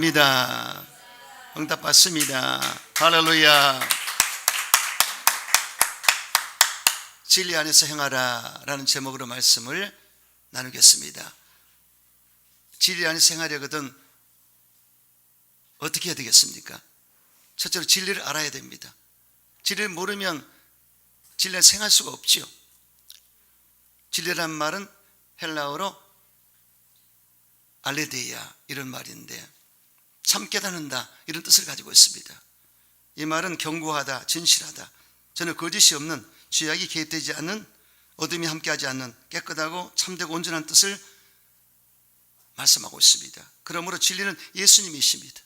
입니다. 응답 받습니다. 할렐루야. 진리 안에서 행하라 라는 제목으로 말씀을 나누겠습니다. 진리 안에서 행하려거든 어떻게 해야 되겠습니까? 첫째로 진리를 알아야 됩니다. 진리를 모르면 진리 안에서 행할 수가 없지요. 진리란 말은 헬라어로 알레데이아 이런 말인데 참 깨닫는다 이런 뜻을 가지고 있습니다. 이 말은 견고하다, 진실하다, 전혀 거짓이 없는, 죄악이 개입되지 않는, 어둠이 함께하지 않는 깨끗하고 참되고 온전한 뜻을 말씀하고 있습니다. 그러므로 진리는 예수님이십니다.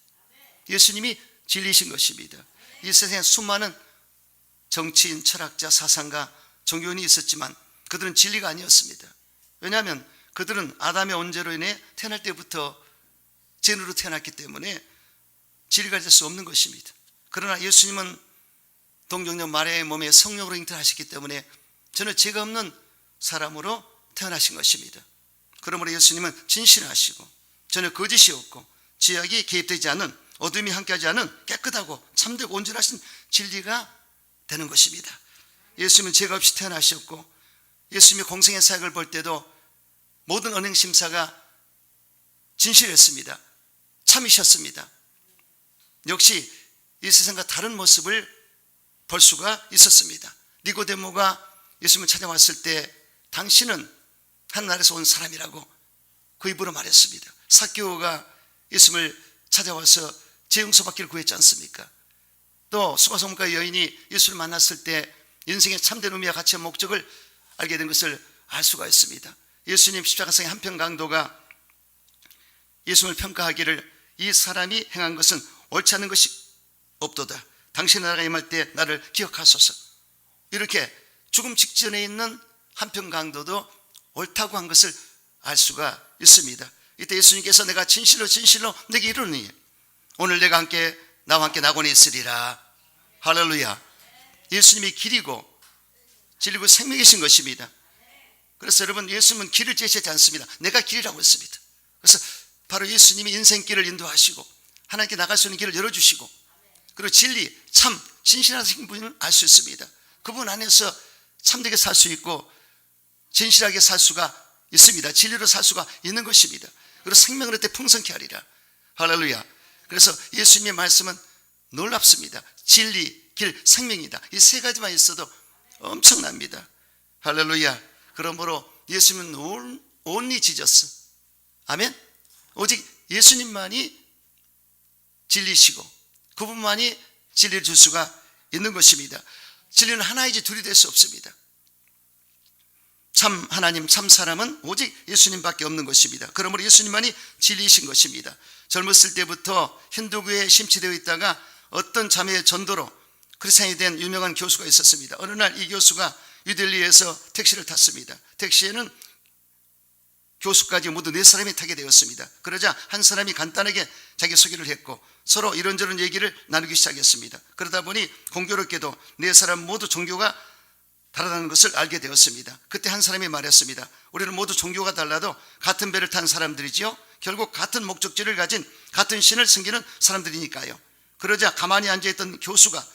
예수님이 진리이신 것입니다. 이 세상에 수많은 정치인, 철학자, 사상가, 종교인이 있었지만 그들은 진리가 아니었습니다. 왜냐하면 그들은 아담의 원죄로 인해 태어날 때부터 죄인으로 태어났기 때문에 진리가 될 수 없는 것입니다. 그러나 예수님은 동정녀 마리아의 몸에 성령으로 잉태하셨기 때문에 전혀 죄가 없는 사람으로 태어나신 것입니다. 그러므로 예수님은 진실하시고 전혀 거짓이 없고 죄악이 개입되지 않은, 어둠이 함께하지 않은 깨끗하고 참되고 온전하신 진리가 되는 것입니다. 예수님은 죄가 없이 태어나셨고 예수님이 공생의 사역을 볼 때도 모든 언행심사가 진실했습니다. 참이셨습니다. 역시 이 세상과 다른 모습을 볼 수가 있었습니다. 니고데모가 예수님을 찾아왔을 때 당신은 하늘나라에서 온 사람이라고 그 입으로 말했습니다. 삭개오가 예수님을 찾아와서 죄 용서받기를 구했지 않습니까? 또 수가성가 여인이 예수를 만났을 때 인생의 참된 의미와 가치와 목적을 알게 된 것을 알 수가 있습니다. 예수님 십자가상의 한편 강도가 예수님을 평가하기를 이 사람이 행한 것은 옳지 않은 것이 없도다. 당신의 나라가 임할 때 나를 기억하소서. 이렇게 죽음 직전에 있는 한편 강도도 옳다고 한 것을 알 수가 있습니다. 이때 예수님께서 내가 진실로 진실로 내게 이르노니 오늘 내가 나와 함께 낙원에 있으리라. 할렐루야. 예수님이 길이고 진리고 생명이신 것입니다. 그래서 여러분, 예수님은 길을 제시하지 않습니다. 내가 길이라고 했습니다. 그래서 바로 예수님이 인생길을 인도하시고 하나님께 나갈 수 있는 길을 열어주시고, 그리고 진리, 참, 진실하신 분을 알 수 있습니다. 그분 안에서 참되게 살 수 있고 진실하게 살 수가 있습니다. 진리로 살 수가 있는 것입니다. 그리고 생명을 얻되 풍성케 하리라. 할렐루야. 그래서 예수님의 말씀은 놀랍습니다. 진리, 길, 생명이다. 이 세 가지만 있어도 엄청납니다. 할렐루야. 그러므로 예수님은 only Jesus. 아멘. 오직 예수님만이 진리시고 그분만이 진리를 줄 수가 있는 것입니다. 진리는 하나이지 둘이 될 수 없습니다. 참 하나님, 참 사람은 오직 예수님밖에 없는 것입니다. 그러므로 예수님만이 진리이신 것입니다. 젊었을 때부터 힌두교에 심취되어 있다가 어떤 자매의 전도로 크리스찬이 된 유명한 교수가 있었습니다. 어느 날 이 교수가 뉴델리에서 택시를 탔습니다. 택시에는 교수까지 모두 4사람이 타게 되었습니다. 그러자 한 사람이 간단하게 자기 소개를 했고 서로 이런저런 얘기를 나누기 시작했습니다. 그러다 보니 공교롭게도 4사람 모두 종교가 다르다는 것을 알게 되었습니다. 그때 한 사람이 말했습니다. 우리는 모두 종교가 달라도 같은 배를 탄 사람들이지요. 결국 같은 목적지를 가진 같은 신을 섬기는 사람들이니까요. 그러자 가만히 앉아있던 교수가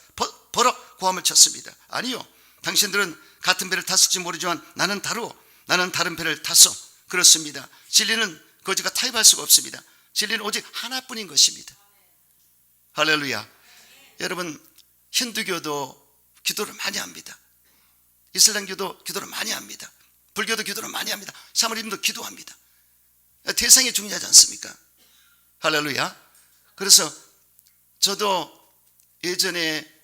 버럭 고함을 쳤습니다. 아니요, 당신들은 같은 배를 탔을지 모르지만 나는 다른 배를 탔어. 그렇습니다. 진리는 거짓과 타협할 수가 없습니다. 진리는 오직 하나뿐인 것입니다. 할렐루야. 여러분, 힌두교도 기도를 많이 합니다. 이슬람교도 기도를 많이 합니다. 불교도 기도를 많이 합니다. 사마리즘도 기도합니다. 대상이 중요하지 않습니까? 할렐루야. 그래서 저도 예전에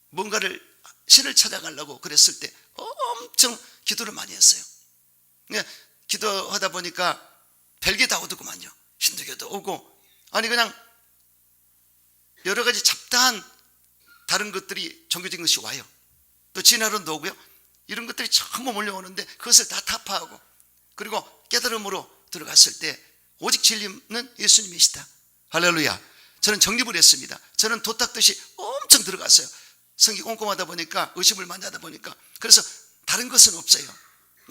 뭔가를 신을 찾아가려고 그랬을 때 엄청 기도를 많이 했어요. 기도하다 보니까 별게 다 오더구만요. 힌두교도 오고, 아니 그냥 여러 가지 잡다한 다른 것들이 종교적인 것이 와요. 또 진화론도 오고요. 이런 것들이 전부 몰려오는데 그것을 다 타파하고 그리고 깨달음으로 들어갔을 때 오직 진리는 예수님이시다. 할렐루야. 저는 정립을 했습니다. 저는 도탁듯이 엄청 들어갔어요. 성경이 꼼꼼하다 보니까, 의심을 많이 하다 보니까. 그래서 다른 것은 없어요.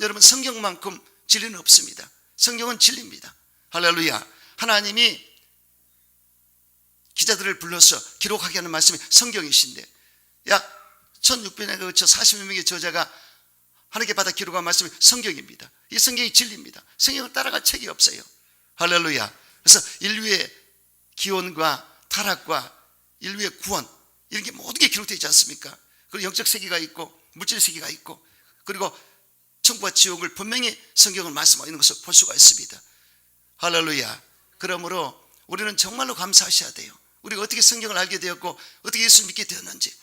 여러분, 성경만큼 진리는 없습니다. 성경은 진리입니다. 할렐루야. 하나님이 선지자들을 불러서 기록하게 하는 말씀이 성경이신데, 약 1600년에 걸쳐 40여 명의 저자가 하나님께 받아 기록한 말씀이 성경입니다. 이 성경이 진리입니다. 성경을 따라갈 책이 없어요. 할렐루야. 그래서 인류의 기원과 타락과 인류의 구원, 이런 게 모든 게 기록되어 있지 않습니까? 그리고 영적 세계가 있고 물질 세계가 있고, 그리고 천국과 지옥을 분명히 성경을 말씀하고 있는 것을 볼 수가 있습니다. 할렐루야. 그러므로 우리는 정말로 감사하셔야 돼요. 우리가 어떻게 성경을 알게 되었고 어떻게 예수를 믿게 되었는지,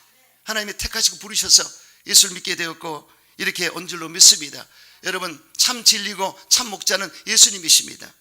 하나님이 택하시고 부르셔서 예수를 믿게 되었고 이렇게 온 줄로 믿습니다. 여러분, 참 진리고 참 목자는 예수님이십니다.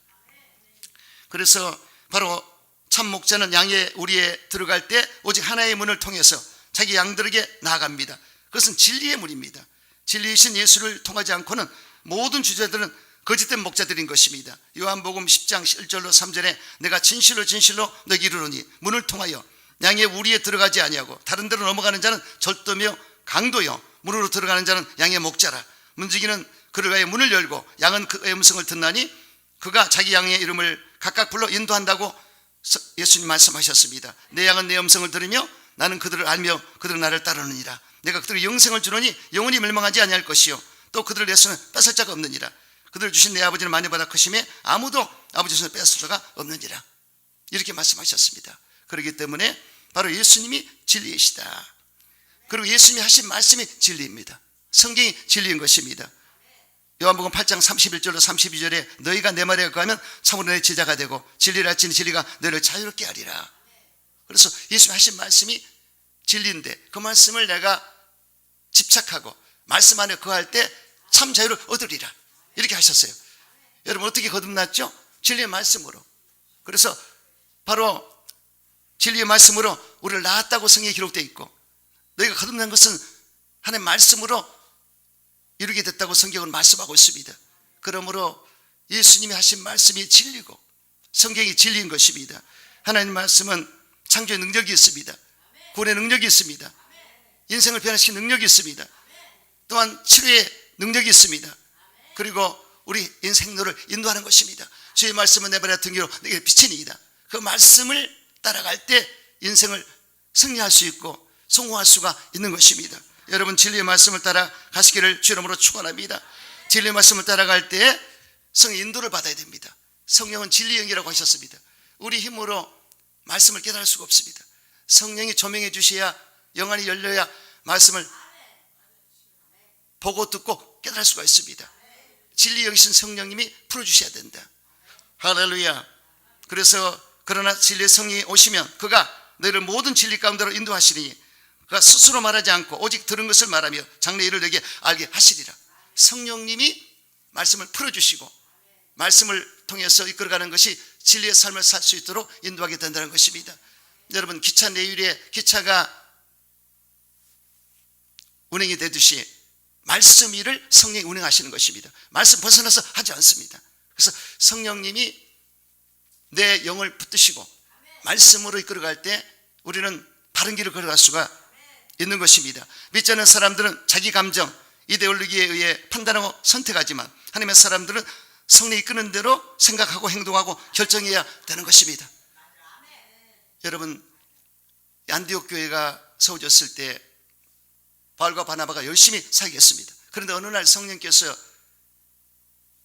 그래서 바로 참 목자는 양의 우리에 들어갈 때 오직 하나의 문을 통해서 자기 양들에게 나아갑니다. 그것은 진리의 문입니다. 진리이신 예수를 통하지 않고는 모든 주자들은 거짓된 목자들인 것입니다. 요한복음 10장 1절로 3절에 내가 진실로 진실로 너에게 이르노니 문을 통하여 양의 우리에 들어가지 아니하고 다른 데로 넘어가는 자는 절도며 강도요, 문으로 들어가는 자는 양의 목자라. 문지기는 그를 위하여 문을 열고 양은 그의 음성을 듣나니 그가 자기 양의 이름을 각각 불러 인도한다고 예수님 말씀하셨습니다. 내 양은 내 음성을 들으며 나는 그들을 알며 그들은 나를 따르느니라. 내가 그들의 영생을 주노니 영원히 멸망하지 아니할 것이요 또 그들을 내 손에 뺏을 자가 없느니라. 그들을 주신 내 아버지는 만유보다 크심에 아무도 아버지 손에 뺏을 자가 없느니라. 이렇게 말씀하셨습니다. 그렇기 때문에 바로 예수님이 진리이시다. 그리고 예수님이 하신 말씀이 진리입니다. 성경이 진리인 것입니다. 요한복음 8장 31절로 32절에 너희가 내 말에 거하면 참으로 내 제자가 되고 진리를 알지니 진리가 너희를 자유롭게 하리라. 그래서 예수님이 하신 말씀이 진리인데 그 말씀을 내가 집착하고 말씀 안에 거할 때 참 자유를 얻으리라. 이렇게 하셨어요. 여러분, 어떻게 거듭났죠? 진리의 말씀으로. 그래서 바로 진리의 말씀으로 우리를 낳았다고 성경에 기록되어 있고, 너희가 거듭난 것은 하나님의 말씀으로 이루게 됐다고 성경은 말씀하고 있습니다. 그러므로 예수님이 하신 말씀이 진리고 성경이 진리인 것입니다. 하나님 말씀은 창조의 능력이 있습니다. 구원의 능력이 있습니다. 인생을 변화시키는 능력이 있습니다. 또한 치료의 능력이 있습니다. 그리고 우리 인생로를 인도하는 것입니다. 주의 말씀은 내 발의 등기로 내게 비치니이다. 그 말씀을 따라갈 때 인생을 승리할 수 있고 성공할 수가 있는 것입니다. 여러분, 진리의 말씀을 따라 가시기를 주 이름으로 축원합니다. 진리의 말씀을 따라갈 때 성의 인도를 받아야 됩니다. 성령은 진리의 영이라고 하셨습니다. 우리 힘으로 말씀을 깨달을 수가 없습니다. 성령이 조명해 주셔야, 영안이 열려야 말씀을 보고 듣고 깨달을 수가 있습니다. 진리의 영이신 성령님이 풀어주셔야 된다. 할렐루야. 그래서 그러나 진리의 성령이 오시면 그가 너희를 모든 진리 가운데로 인도하시니 그가 스스로 말하지 않고 오직 들은 것을 말하며 장래 일을 너에게 알게 하시리라. 성령님이 말씀을 풀어주시고 말씀을 통해서 이끌어가는 것이 진리의 삶을 살 수 있도록 인도하게 된다는 것입니다. 여러분, 기차 내일에 기차가 운행이 되듯이 말씀 일을 성령이 운행하시는 것입니다. 말씀 벗어나서 하지 않습니다. 그래서 성령님이 내 영을 붙드시고 말씀으로 이끌어갈 때 우리는 바른 길을 걸어갈 수가 있는 것입니다. 믿지 않는 사람들은 자기 감정, 이데올로기에 의해 판단하고 선택하지만 하나님의 사람들은 성령이 이끄는 대로 생각하고 행동하고 결정해야 되는 것입니다. 여러분, 안디옥 교회가 세워졌을 때 바울과 바나바가 열심히 사역했습니다. 그런데 어느 날 성령께서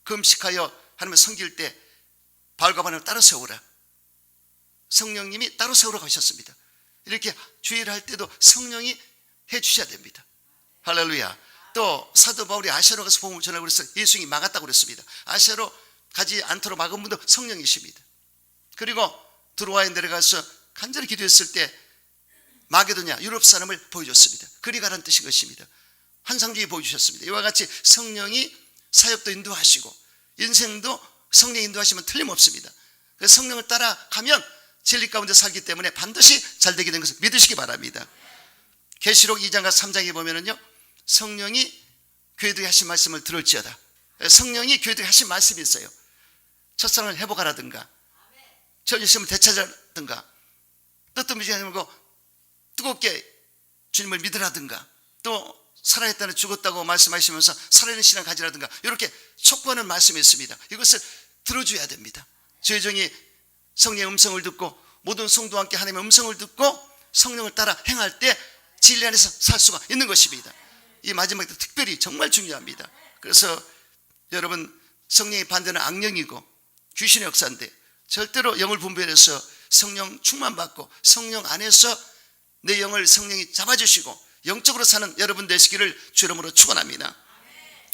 금식하여 하나님을 섬길 때 바울과 바나바를 따로 세우라. 성령님이 따로 세우라고 하셨습니다. 이렇게 주의를 할 때도 성령이 해 주셔야 됩니다. 할렐루야. 또 사도 바울이 아시아로 가서 복음을 전하고 그래서 예수님이 막았다고 그랬습니다. 아시아로 가지 않도록 막은 분도 성령이십니다. 그리고 드로아에 내려가서 간절히 기도했을 때 마게도냐 유럽 사람을 보여줬습니다. 그리 가라는 뜻인 것입니다. 환상적이 보여주셨습니다. 이와 같이 성령이 사역도 인도하시고 인생도 성령 인도하시면 틀림없습니다. 그래서 성령을 따라가면 진리 가운데 살기 때문에 반드시 잘 되게 된 것을 믿으시기 바랍니다. 계시록 2장과 3장에 보면은요, 성령이 교회들이 하신 말씀을 들을지어다. 성령이 교회들이 하신 말씀이 있어요. 첫사랑을 회복하라든가, 전심을 되찾으라든가, 뜻도 아니고 뜨겁게 주님을 믿으라든가, 또 살아있다는 죽었다고 말씀하시면서 살아있는 신앙 가지라든가, 이렇게 촉구하는 말씀이 있습니다. 이것을 들어줘야 됩니다. 저희 종이 성령의 음성을 듣고 모든 성도와 함께 하나님의 음성을 듣고 성령을 따라 행할 때 진리 안에서 살 수가 있는 것입니다. 이 마지막 때 특별히 정말 중요합니다. 그래서 여러분, 성령의 반대는 악령이고 귀신의 역사인데 절대로 영을 분별해서 성령 충만받고 성령 안에서 내 영을 성령이 잡아주시고 영적으로 사는 여러분 되시기를 주 이름으로 축원합니다.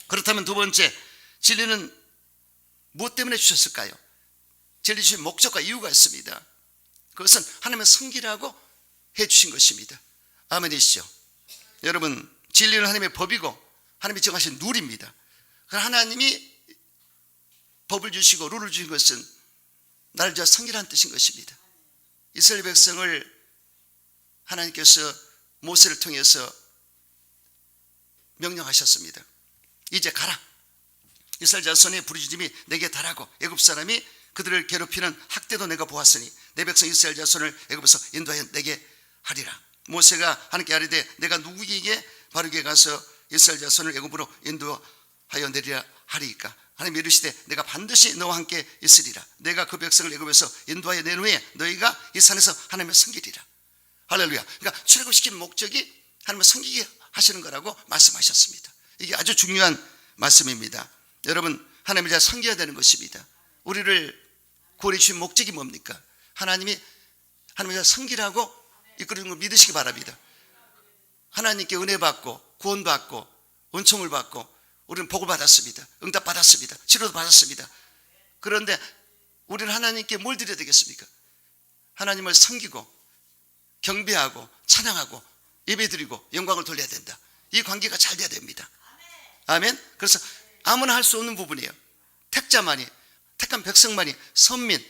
그렇다면 두 번째, 진리는 무엇 때문에 주셨을까요? 진리 주신 목적과 이유가 있습니다. 그것은 하나님의 성기라고 해주신 것입니다. 아멘이시죠? 여러분, 진리는 하나님의 법이고 하나님이 정하신 룰입니다. 하나님이 법을 주시고 룰을 주신 것은 나를 위하여 성기라는 뜻인 것입니다. 이스라엘 백성을 하나님께서 모세를 통해서 명령하셨습니다. 이제 가라. 이스라엘 자손의 부르짖음이 내게 달하고 애굽 사람이 그들을 괴롭히는 학대도 내가 보았으니 내 백성 이스라엘 자손을 애굽에서 인도하여 내게 하리라. 모세가 하나님께 아뢰되 내가 누구에게 바르게 가서 이스라엘 자손을 애굽으로 인도하여 내리라 하리이까. 하나님이 이르시되 내가 반드시 너와 함께 있으리라. 내가 그 백성을 애굽에서 인도하여 낸 후에 너희가 이 산에서 하나님을 섬기리라. 할렐루야. 그러니까 출애굽시키는 목적이 하나님을 섬기게 하시는 거라고 말씀하셨습니다. 이게 아주 중요한 말씀입니다. 여러분, 하나님을 잘 섬겨야 되는 것입니다. 우리를 구원해 주신 목적이 뭡니까? 하나님을 잘 섬기라고 이끌어준 걸 믿으시기 바랍니다. 하나님께 은혜 받고 구원 받고 은총을 받고 우리는 복을 받았습니다. 응답 받았습니다. 치료도 받았습니다. 그런데 우리는 하나님께 뭘 드려야 되겠습니까? 하나님을 섬기고 경배하고 찬양하고 예배드리고 영광을 돌려야 된다. 이 관계가 잘 돼야 됩니다. 아멘. 그래서 아무나 할 수 없는 부분이에요. 택자만이, 택한 백성만이, 성민,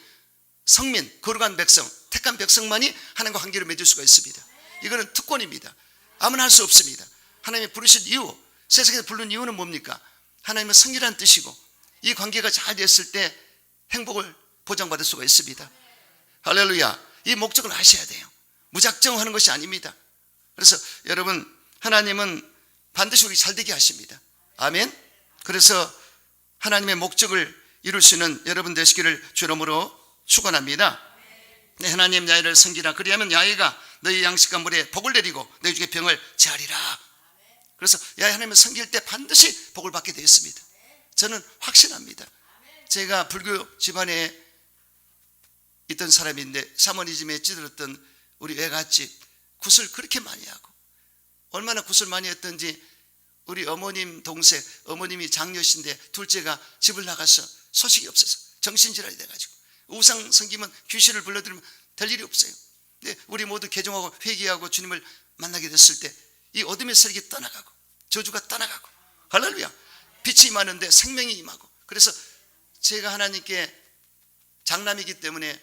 거룩한 백성, 택한 백성만이 하나님과 관계를 맺을 수가 있습니다. 이거는 특권입니다. 아무나 할 수 없습니다. 하나님이 부르신 이유, 세상에서 부른 이유는 뭡니까? 하나님의 성이라는 뜻이고 이 관계가 잘 됐을 때 행복을 보장받을 수가 있습니다. 할렐루야. 이 목적을 아셔야 돼요. 무작정 하는 것이 아닙니다. 그래서 여러분, 하나님은 반드시 우리 잘되게 하십니다. 아멘. 그래서 하나님의 목적을 이룰 수 있는 여러분 되시기를 주 이름으로 축원합니다. 네, 하나님 야훼를 섬기라. 그리하면 야훼가 너희 양식과 물에 복을 내리고 너희 중에 병을 제하리라. 그래서 야훼 하나님을 섬길 때 반드시 복을 받게 되어 있습니다. 저는 확신합니다. 제가 불교 집안에 있던 사람인데 샤머니즘에 찌들었던 우리 외갓집 굿을 그렇게 많이 하고 얼마나 굿을 많이 했던지 우리 어머님 동생, 어머님이 장녀신데 둘째가 집을 나가서 소식이 없어서 정신질환이 돼가지고 우상 섬기면 귀신을 불러들이면 될 일이 없어요. 근데 우리 모두 개종하고 회개하고 주님을 만나게 됐을 때 이 어둠의 세력이 떠나가고 저주가 떠나가고 할렐루야. 빛이 임하는데 생명이 임하고 그래서 제가 하나님께 장남이기 때문에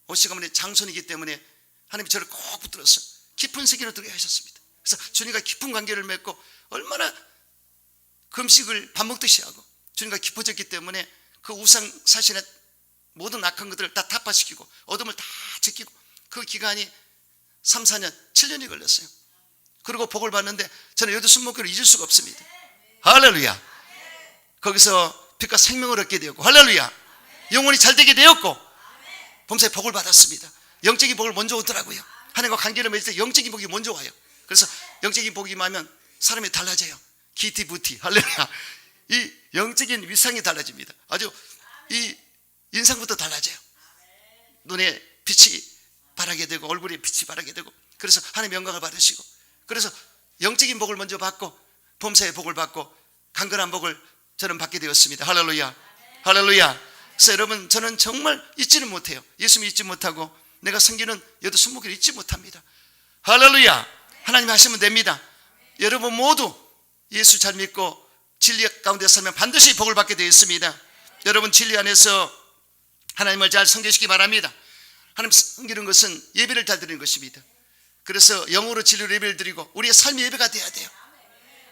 오시가문의 장손이기 때문에 하나님이 저를 꼭 붙들어서 깊은 세계로 들어가게 하셨습니다. 그래서 주님과 깊은 관계를 맺고 얼마나 금식을 밥 먹듯이 하고 주님과 깊어졌기 때문에 그 우상 사신의 모든 악한 것들을 다 타파시키고 어둠을 다 제끼고 그 기간이 3, 4년, 7년이 걸렸어요. 그리고 복을 받는데 저는 여기도 숨먹기를 잊을 수가 없습니다. 할렐루야. 거기서 빛과 생명을 얻게 되었고 할렐루야. 영혼이 잘 되게 되었고 범사에 복을 받았습니다. 영적인 복을 먼저 오더라고요. 하나님과 관계를 맺을 때 영적인 복이 먼저 와요. 그래서 영적인 복이 임하면 사람이 달라져요. 기티부티 할렐루야. 이 영적인 위상이 달라집니다. 아주 이 인상부터 달라져요. 눈에 빛이 바라게 되고 얼굴에 빛이 바라게 되고 그래서 하나님의 영광을 받으시고 그래서 영적인 복을 먼저 받고 범사의 복을 받고 강건한 복을 저는 받게 되었습니다. 할렐루야. 할렐루야. 그래서 여러분 저는 정말 잊지는 못해요. 예수님 잊지 못하고 내가 섬기는 여도 순목기를 잊지 못합니다. 할렐루야. 하나님 하시면 됩니다. 여러분 모두 예수 잘 믿고 진리 가운데 살면 반드시 복을 받게 되어 있습니다. 여러분 진리 안에서 하나님을 잘 섬기시기 바랍니다. 하나님 섬기는 것은 예배를 잘 드리는 것입니다. 그래서 영으로 진리로 예배를 드리고 우리의 삶이 예배가 돼야 돼요.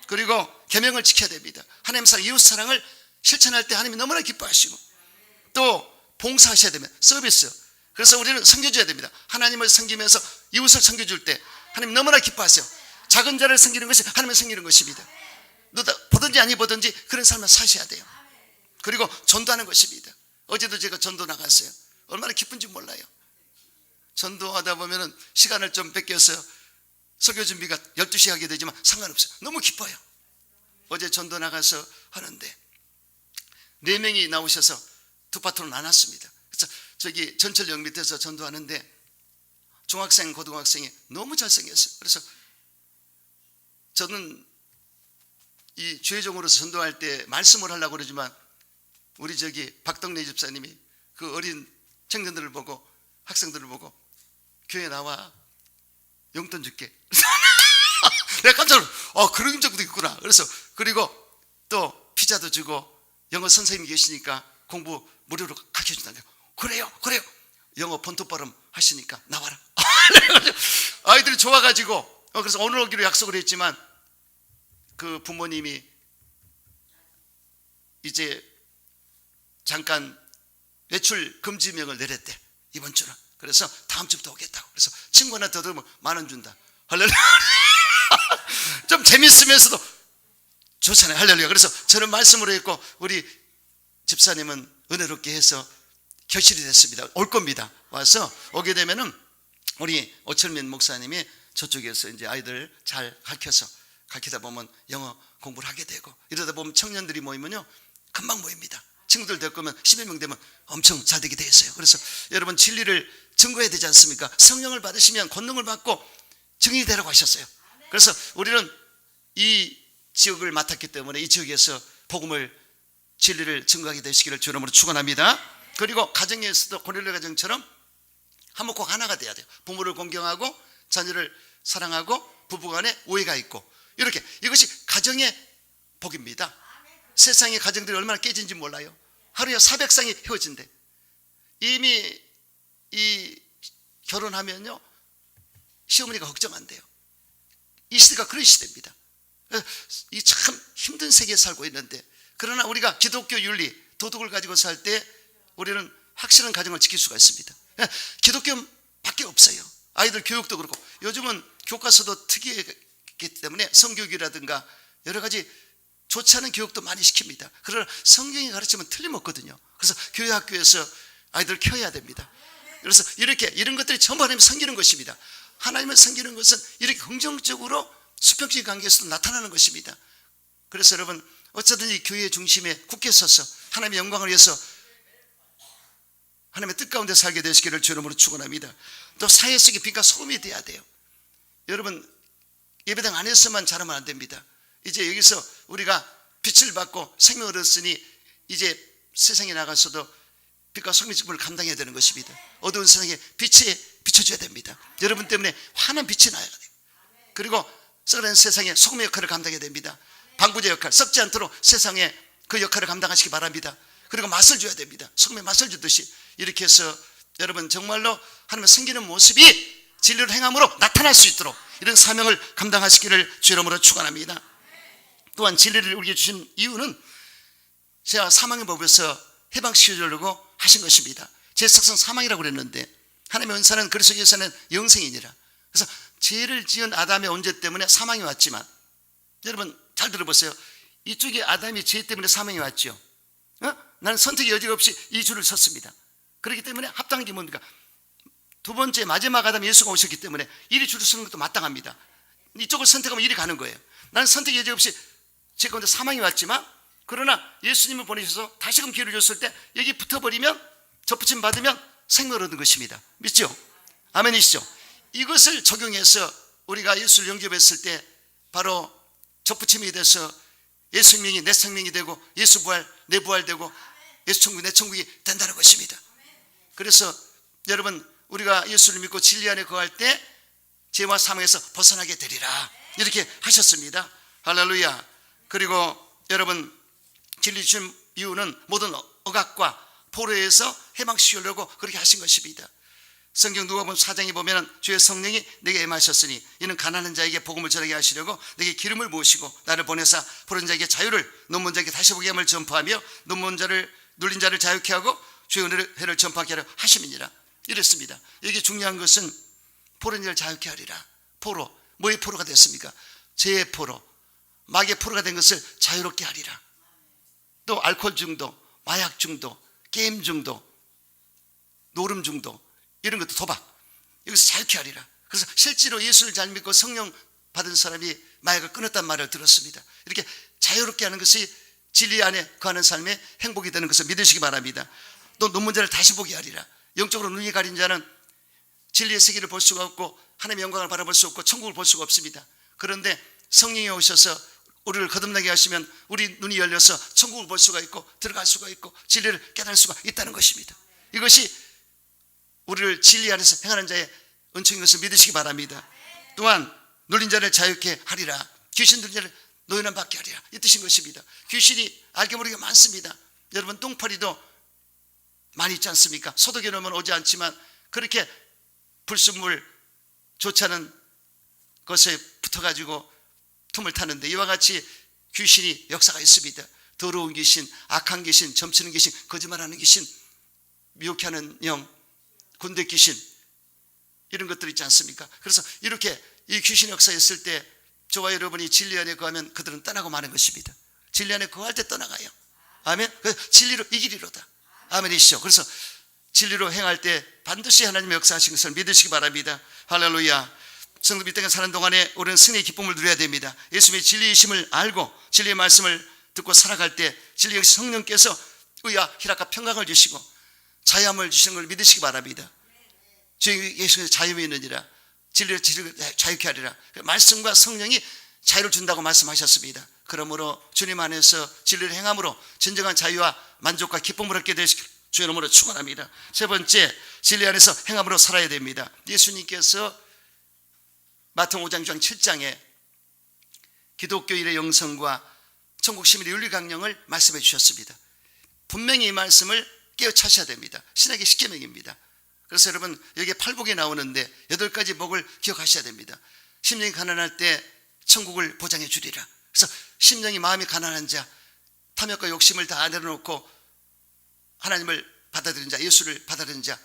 그리고 계명을 지켜야 됩니다. 하나님 사랑, 이웃 사랑을 실천할 때 하나님이 너무나 기뻐하시고 또 봉사하셔야 됩니다. 서비스. 그래서 우리는 섬겨줘야 됩니다. 하나님을 섬기면서 이웃을 섬겨줄 때 하나님 너무나 기뻐하세요. 작은 자를 섬기는 것이 하나님을 섬기는 것입니다. 너다 보든지 아니 보든지 그런 삶을 사셔야 돼요. 그리고 전도하는 것입니다. 어제도 제가 전도 나갔어요. 얼마나 기쁜지 몰라요. 전도하다 보면은 시간을 좀 뺏겨서 설교 준비가 12시에 하게 되지만 상관없어요. 너무 기뻐요. 어제 전도 나가서 하는데 4명이 나오셔서 두 파트로 나눴습니다. 그래서 저기 전철역 밑에서 전도하는데 중학생, 고등학생이 너무 잘생겼어요. 그래서 저는 이 주회종으로서 전도할 때 말씀을 하려고 그러지만 우리 저기 박덕래 집사님이 그 어린 청년들을 보고, 학생들을 보고 교회 나와, 용돈 줄게. 내가 깜짝 놀랐어. 그런 적도 있구나. 그래서 그리고 또 피자도 주고 영어 선생님이 계시니까 공부 무료로 가르쳐준다고. 그래요. 영어 본토 발음 하시니까 나와라. 아이들이 좋아가지고 그래서 오늘 오기로 약속을 했지만 그 부모님이 이제 잠깐 외출 금지명을 내렸대, 이번 주는. 그래서 다음 주부터 오겠다고. 그래서 친구한테 들으면 10,000원 준다. 할렐루야. 좀 재밌으면서도 좋잖아요. 할렐루야. 그래서 저는 말씀으로 했고 우리 집사님은 은혜롭게 해서 결실이 됐습니다. 올 겁니다. 와서 오게 되면은 우리 오철민 목사님이 저쪽에서 이제 아이들 잘 가르치다 보면 영어 공부를 하게 되고, 이러다 보면 청년들이 모이면요 금방 모입니다. 친구들 될 거면 10여 명 되면 엄청 잘 되게 돼 있어요. 그래서 여러분 진리를 증거해야 되지 않습니까? 성령을 받으시면 권능을 받고 증인이 되라고 하셨어요. 그래서 우리는 이 지역을 맡았기 때문에 이 지역에서 복음을, 진리를 증거하게 되시기를 주 이름으로 축원합니다. 그리고 가정에서도 고넬료 가정처럼 한몫꼭 하나가 돼야 돼요. 부모를 공경하고 자녀를 사랑하고 부부간에 오해가 있고, 이렇게 이것이 가정의 복입니다. 세상의 가정들이 얼마나 깨진지 몰라요. 하루에 400쌍이 헤어진대. 이미 이 결혼하면요 시어머니가 걱정한대요. 이 시대가 그런 시대입니다. 이 참 힘든 세계에 살고 있는데, 그러나 우리가 기독교 윤리, 도덕을 가지고 살 때 우리는 확실한 가정을 지킬 수가 있습니다. 기독교밖에 없어요. 아이들 교육도 그렇고, 요즘은 교과서도 특이하기 때문에 성교육이라든가 여러 가지 좋지 않은 교육도 많이 시킵니다. 그러나 성경이 가르치면 틀림없거든요. 그래서 교회 학교에서 아이들 키워야 됩니다. 그래서 이런 것들이 전부 하나님을 섬기는 것입니다. 하나님을 섬기는 것은 이렇게 긍정적으로 수평적인 관계에서도 나타나는 것입니다. 그래서 여러분 어쩌든지 교회의 중심에 굳게 서서 하나님의 영광을 위해서 하나님의 뜻 가운데 살게 되시기를 주 이름으로 축원합니다. 또 사회 속의 빛과 소금이 돼야 돼요. 여러분 예배당 안에서만 자라면 안 됩니다. 이제 여기서 우리가 빛을 받고 생명을 얻었으니 이제 세상에 나가서도 빛과 소금의 직분을 감당해야 되는 것입니다. 어두운 세상에 빛에 비춰줘야 됩니다. 여러분 때문에 환한 빛이 나야 돼요. 그리고 썩어가는 세상에 소금의 역할을 감당해야 됩니다. 방부제 역할, 썩지 않도록 세상에 그 역할을 감당하시기 바랍니다. 그리고 맛을 줘야 됩니다. 소금의 맛을 주듯이 이렇게 해서 여러분 정말로 하나님을 섬기는 모습이 진리를 행함으로 나타날 수 있도록 이런 사명을 감당하시기를 주 이름으로 축원합니다. 또한 진리를 우리에게 주신 이유는 제가 사망의 법에서 해방시켜주려고 하신 것입니다. 제 속성 사망이라고 그랬는데 하나님의 은사는 그리스도에서는 영생이니라. 그래서 죄를 지은 아담의 언제 때문에 사망이 왔지만, 여러분 잘 들어보세요. 이쪽에 아담이 죄 때문에 사망이 왔죠. 나는 선택의 여지가 없이 이 줄을 섰습니다. 그렇기 때문에 합당한 게 뭡니까? 두 번째 마지막 아담 예수가 오셨기 때문에 이리 줄을 서는 것도 마땅합니다. 이쪽을 선택하면 이리 가는 거예요. 나는 선택의 여지가 없이 제 가운데 사망이 왔지만, 그러나 예수님을 보내셔서 다시금 기회를 줬을 때 여기 붙어버리면, 접붙임 받으면 생명을 얻는 것입니다. 믿죠? 아멘이시죠? 이것을 적용해서 우리가 예수를 영접했을 때 바로 접붙임이 돼서 예수 생명이 내 생명이 되고 예수 부활 내 부활되고 예수 천국 내 천국이 된다는 것입니다. 그래서 여러분 우리가 예수를 믿고 진리 안에 거할 때 죄와 사망에서 벗어나게 되리라 이렇게 하셨습니다. 할렐루야. 그리고 여러분 진리 주신 이유는 모든 억압과 포로에서 해방시키려고 그렇게 하신 것입니다. 성경 누가복음 4장에 보면 주의 성령이 내게 임하셨으니 이는 가난한 자에게 복음을 전하게 하시려고 내게 기름을 부으시고 나를 보내사 부른 자에게 자유를, 눈먼 자에게 다시 보게 함을 전파하며 눌린 자를 자유케 하고 주의 은혜를 전파하게 하려 하심이니라. 이랬습니다. 여기 중요한 것은 포로인 자를 자유케 하리라. 포로, 뭐의 포로가 됐습니까? 죄의 포로, 마귀의 포로가 된 것을 자유롭게 하리라. 또 알코올 중독, 마약 중독, 게임 중독, 노름 중독, 이런 것도 도박, 자유케 하리라. 그래서 실제로 예수를 잘 믿고 성령 받은 사람이 마약을 끊었단 말을 들었습니다. 이렇게 자유롭게 하는 것이 진리 안에 거하는 삶의 행복이 되는 것을 믿으시기 바랍니다. 또 눈 문제를 다시 보게 하리라. 영적으로 눈이 가린 자는 진리의 세계를 볼 수가 없고 하나님의 영광을 바라볼 수 없고 천국을 볼 수가 없습니다. 그런데 성령이 오셔서 우리를 거듭나게 하시면 우리 눈이 열려서 천국을 볼 수가 있고 들어갈 수가 있고 진리를 깨달을 수가 있다는 것입니다. 이것이 우리를 진리 안에서 행하는 자의 은총인 것을 믿으시기 바랍니다. 또한 눌린 자를 자유케 하리라. 귀신 들린 자를 노예는 받게 하리라. 이 뜻인 것입니다. 귀신이 알게 모르게 많습니다. 여러분 똥파리도 많이 있지 않습니까? 소독해 놓으면 오지 않지만 그렇게 불순물 좋지 않은 것에 붙어가지고 틈을 타는데 이와 같이 귀신이 역사가 있습니다. 더러운 귀신, 악한 귀신, 점치는 귀신, 거짓말하는 귀신, 미혹해 하는 영, 군대 귀신, 이런 것들 있지 않습니까? 그래서 이렇게 이 귀신 역사에 있을 때 저와 여러분이 진리 안에 거하면 그들은 떠나고 마는 것입니다. 진리 안에 거할 때 떠나가요. 아멘. 진리로 이기리로다. 아멘이시죠. 그래서 진리로 행할 때 반드시 하나님의 역사하신 것을 믿으시기 바랍니다. 할렐루야. 성도 이 땅에 사는 동안에 우리는 승리의 기쁨을 누려야 됩니다. 예수님의 진리이심을 알고 진리의 말씀을 듣고 살아갈 때 진리의 성령께서 의와 희락과 평강을 주시고 자유함을 주시는 걸 믿으시기 바랍니다. 주의 예수의 자유에 있느니라. 진리를 자유케 하리라. 말씀과 성령이 자유를 준다고 말씀하셨습니다. 그러므로 주님 안에서 진리를 행함으로 진정한 자유와 만족과 기쁨을 얻게 되시길 주의 이름으로 축원합니다. 세 번째, 진리 안에서 행함으로 살아야 됩니다. 예수님께서 마태복음 5장 6장 7장에 기독교인의 영성과 천국 시민의 윤리 강령을 말씀해 주셨습니다. 분명히 이 말씀을 깨우차셔야 됩니다. 신약의 10계명입니다. 그래서 여러분 여기에 팔복이 나오는데 8가지 복을 기억하셔야 됩니다. 심령이 가난할 때 천국을 보장해 주리라. 그래서 심령이 마음이 가난한 자, 탐욕과 욕심을 다 내려놓고 하나님을 받아들인 자, 예수를 받아들인 자,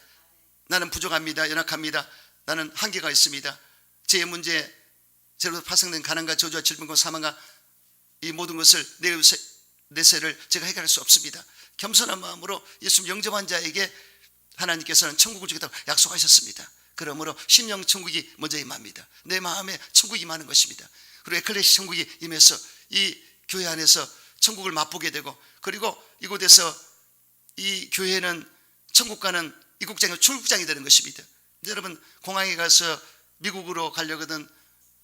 나는 부족합니다, 연약합니다, 나는 한계가 있습니다, 제 문제, 제로 파생된 가난과 저주와 질병과 사망과 이 모든 것을 내세를 제가 해결할 수 없습니다. 겸손한 마음으로 예수님 영접한 자에게 하나님께서는 천국을 주겠다고 약속하셨습니다. 그러므로 심령 천국이 먼저 임합니다. 내 마음에 천국이 임하는 것입니다. 그리고 에클레시 천국이 임해서 이 교회 안에서 천국을 맛보게 되고, 그리고 이곳에서 이 교회는 천국과는 이국장의 출국장이 되는 것입니다. 여러분 공항에 가서 미국으로 가려거든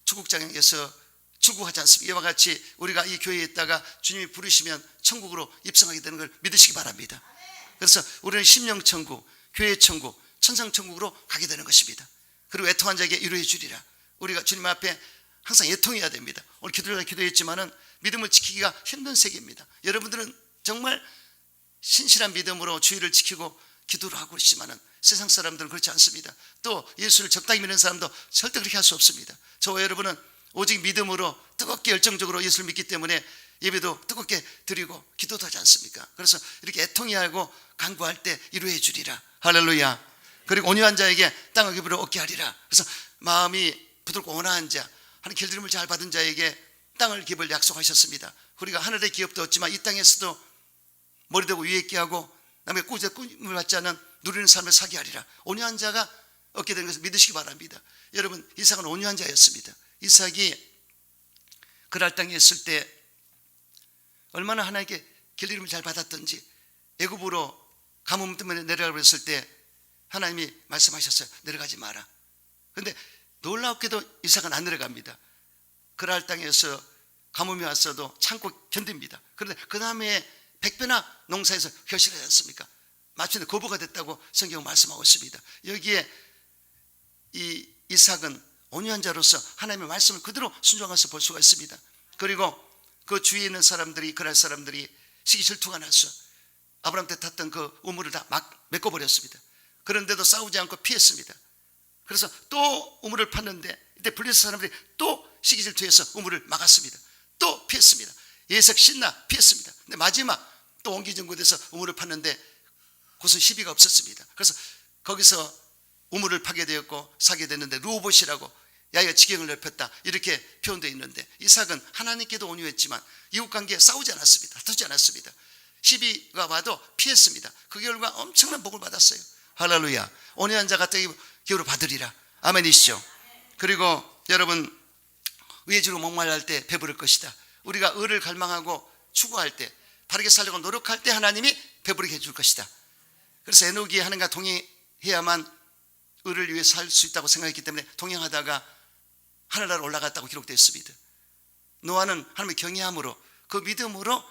출국장에서 출국하지 않습니까? 이와 같이 우리가 이 교회에 있다가 주님이 부르시면 천국으로 입성하게 되는 걸 믿으시기 바랍니다. 그래서 우리는 심령 천국, 교회 천국, 천상 천국으로 가게 되는 것입니다. 그리고 애통한 자에게 위로해 주리라. 우리가 주님 앞에 항상 애통해야 됩니다. 오늘 기도했지만은 믿음을 지키기가 힘든 세계입니다. 여러분들은 정말 신실한 믿음으로 주의를 지키고 기도를 하고 있지만은 세상 사람들은 그렇지 않습니다. 또 예수를 적당히 믿는 사람도 절대 그렇게 할 수 없습니다. 저와 여러분은 오직 믿음으로 뜨겁게 열정적으로 예수를 믿기 때문에 예배도 뜨겁게 드리고 기도도 하지 않습니까? 그래서 이렇게 애통해하고 간구할 때 위로해 주리라. 할렐루야. 그리고 온유한 자에게 땅의 기쁨을 얻게 하리라. 그래서 마음이 부드럽고 온화한 자, 하나님 길들임을 잘 받은 자에게 땅을 기업을 약속하셨습니다. 우리가 하늘의 기업도 얻지만 이 땅에서도 머리 대고 위에 있게 하고 남의 꿈을 받지 않은 누리는 삶을 사게 하리라. 온유한 자가 얻게 되는 것을 믿으시기 바랍니다. 여러분 이삭은 온유한 자였습니다. 이삭이 그랄 땅에 있을 때 얼마나 하나님께 길들임을 잘 받았던지, 애굽으로 가뭄 때문에 내려가고 했을 때 하나님이 말씀하셨어요. 내려가지 마라. 그런데 놀랍게도 이삭은 안 내려갑니다. 그랄 땅에서 가뭄이 왔어도 참고 견딥니다. 그런데 그 다음에 100배나 농사에서 결실하지 않습니까? 마침내 거부가 됐다고 성경은 말씀하고 있습니다. 여기에 이 이삭은 온유한 자로서 하나님의 말씀을 그대로 순종해서 볼 수가 있습니다. 그리고 그 주위에 있는 사람들이, 그랄 사람들이 시기 질투가 나서 아브라함 때 탔던 그 우물을 다 막 메꿔버렸습니다. 그런데도 싸우지 않고 피했습니다. 그래서 또 우물을 팠는데 이때 블레셋 사람들이 또 시기 질투해서 우물을 막았습니다. 또 피했습니다. 예색 신나 피했습니다. 근데 마지막 또 원기정국에서 우물을 팠는데 곳은 시비가 없었습니다. 그래서 거기서 우물을 파게 되었고 사게 됐는데 루봇이라고 야이가 지경을 넓혔다 이렇게 표현되어 있는데, 이삭은 하나님께도 온유했지만 이웃관계에 싸우지 않았습니다. 다투지 않았습니다. 시비가 와도 피했습니다. 그 결과 엄청난 복을 받았어요. 할렐루야. 온유한 자가 기업을 받으리라. 아멘이시죠? 그리고 여러분, 의의 주로 목말랄 때 배부를 것이다. 우리가 의를 갈망하고 추구할 때, 바르게 살려고 노력할 때 하나님이 배부르게 해줄 것이다. 그래서 에녹이 하나님과 동행해야만 의를 위해 살 수 있다고 생각했기 때문에 동행하다가 하늘나라로 올라갔다고 기록되어 있습니다. 노아는 하나님의 경외함으로, 그 믿음으로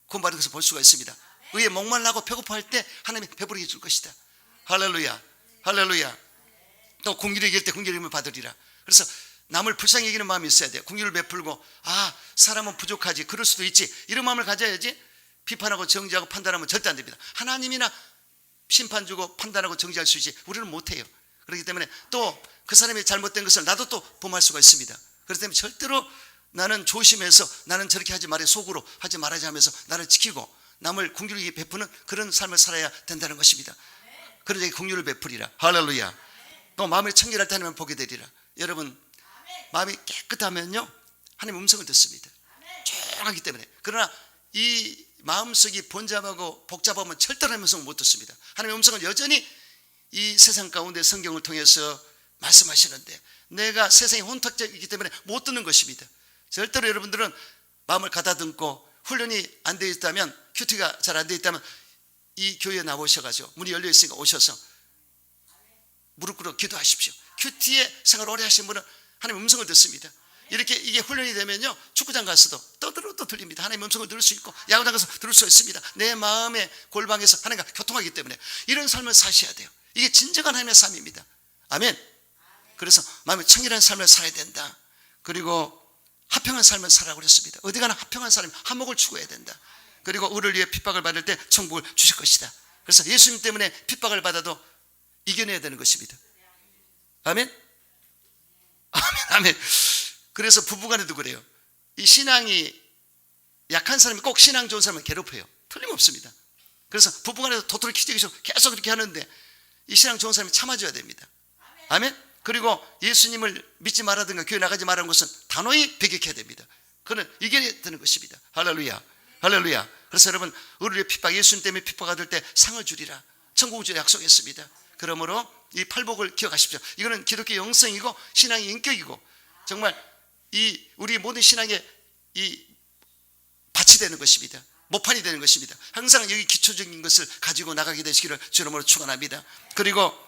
구원받은 것을 볼 수가 있습니다. 의에 목말라고 배고파할 때 하나님이 배부르게 해줄 것이다. 할렐루야, 할렐루야. 또 궁휼을 이길 때 궁휼을 받으리라. 그래서 남을 불쌍히 여기는 마음이 있어야 돼요. 궁휼을 베풀고, 사람은 부족하지, 그럴 수도 있지, 이런 마음을 가져야지. 비판하고 정죄하고 판단하면 절대 안 됩니다. 하나님이나 심판 주고 판단하고 정죄할 수 있지 우리는 못해요. 그렇기 때문에 또 그 사람이 잘못된 것을 나도 또 범할 수가 있습니다. 그렇기 때문에 절대로 나는 조심해서 나는 저렇게 하지 말아야, 속으로 하지 말아야 하면서 나를 지키고 남을 궁휼히 베푸는 그런 삶을 살아야 된다는 것입니다. 그러니 궁휼을 베풀이라. 할렐루야. 또 마음을 청결할 때 하나님은 보게 되리라. 여러분, 마음이 깨끗하면요 하나님 음성을 듣습니다. 조용하기 때문에. 그러나 이 마음속이 번잡하고 복잡하면 절대로 하나님의 음성을 못 듣습니다. 하나님의 음성은 여전히 이 세상 가운데 성경을 통해서 말씀하시는데, 내가 세상에 혼탁적이기 때문에 못 듣는 것입니다. 절대로 여러분들은 마음을 가다듬고 훈련이 안 되어 있다면, 큐티가 잘 안 되어 있다면 이 교회에 나오셔가지고 문이 열려 있으니까 오셔서 무릎 꿇어 기도하십시오. 큐티의 생활을 오래 하신 분은 하나님의 음성을 듣습니다. 이렇게 이게 훈련이 되면요 축구장 가서도 떠들어도 들립니다. 하나님의 음성을 들을 수 있고, 야구장 가서 들을 수 있습니다. 내 마음의 골방에서 하나님과 교통하기 때문에 이런 삶을 사셔야 돼요. 이게 진정한 하나님의 삶입니다. 아멘. 그래서 마음의 청결한 삶을 살아야 된다. 그리고 합평한 삶을 살아라고 그랬습니다. 어디 가나 합평한 사람이 화목을 추구해야 된다. 그리고 의를 위해 핍박을 받을 때 천국을 주실 것이다. 그래서 예수님 때문에 핍박을 받아도 이겨내야 되는 것입니다. 아멘. 아멘, 아멘. 그래서 부부간에도 그래요. 이 신앙이 약한 사람이 꼭 신앙 좋은 사람을 괴롭혀요. 틀림없습니다. 그래서 부부간에도 도토리 키재기처럼 계속 그렇게 하는데 이 신앙 좋은 사람이 참아줘야 됩니다. 아멘. 그리고 예수님을 믿지 말라든가 교회 나가지 말라는 것은 단호히 배격해야 됩니다. 그는 이겨내야 되는 것입니다. 할렐루야, 할렐루야. 그래서 여러분, 의를 위해 핍박, 예수님 때문에 핍박 받을 때 상을 주리라 천국을 주리라 약속했습니다. 그러므로 이 팔복을 기억하십시오. 이거는 기독교 영성이고 신앙의 인격이고, 정말 이 우리 모든 신앙의 이 밭이 되는 것입니다. 모판이 되는 것입니다. 항상 여기 기초적인 것을 가지고 나가게 되시기를 주님으로 축원합니다. 그리고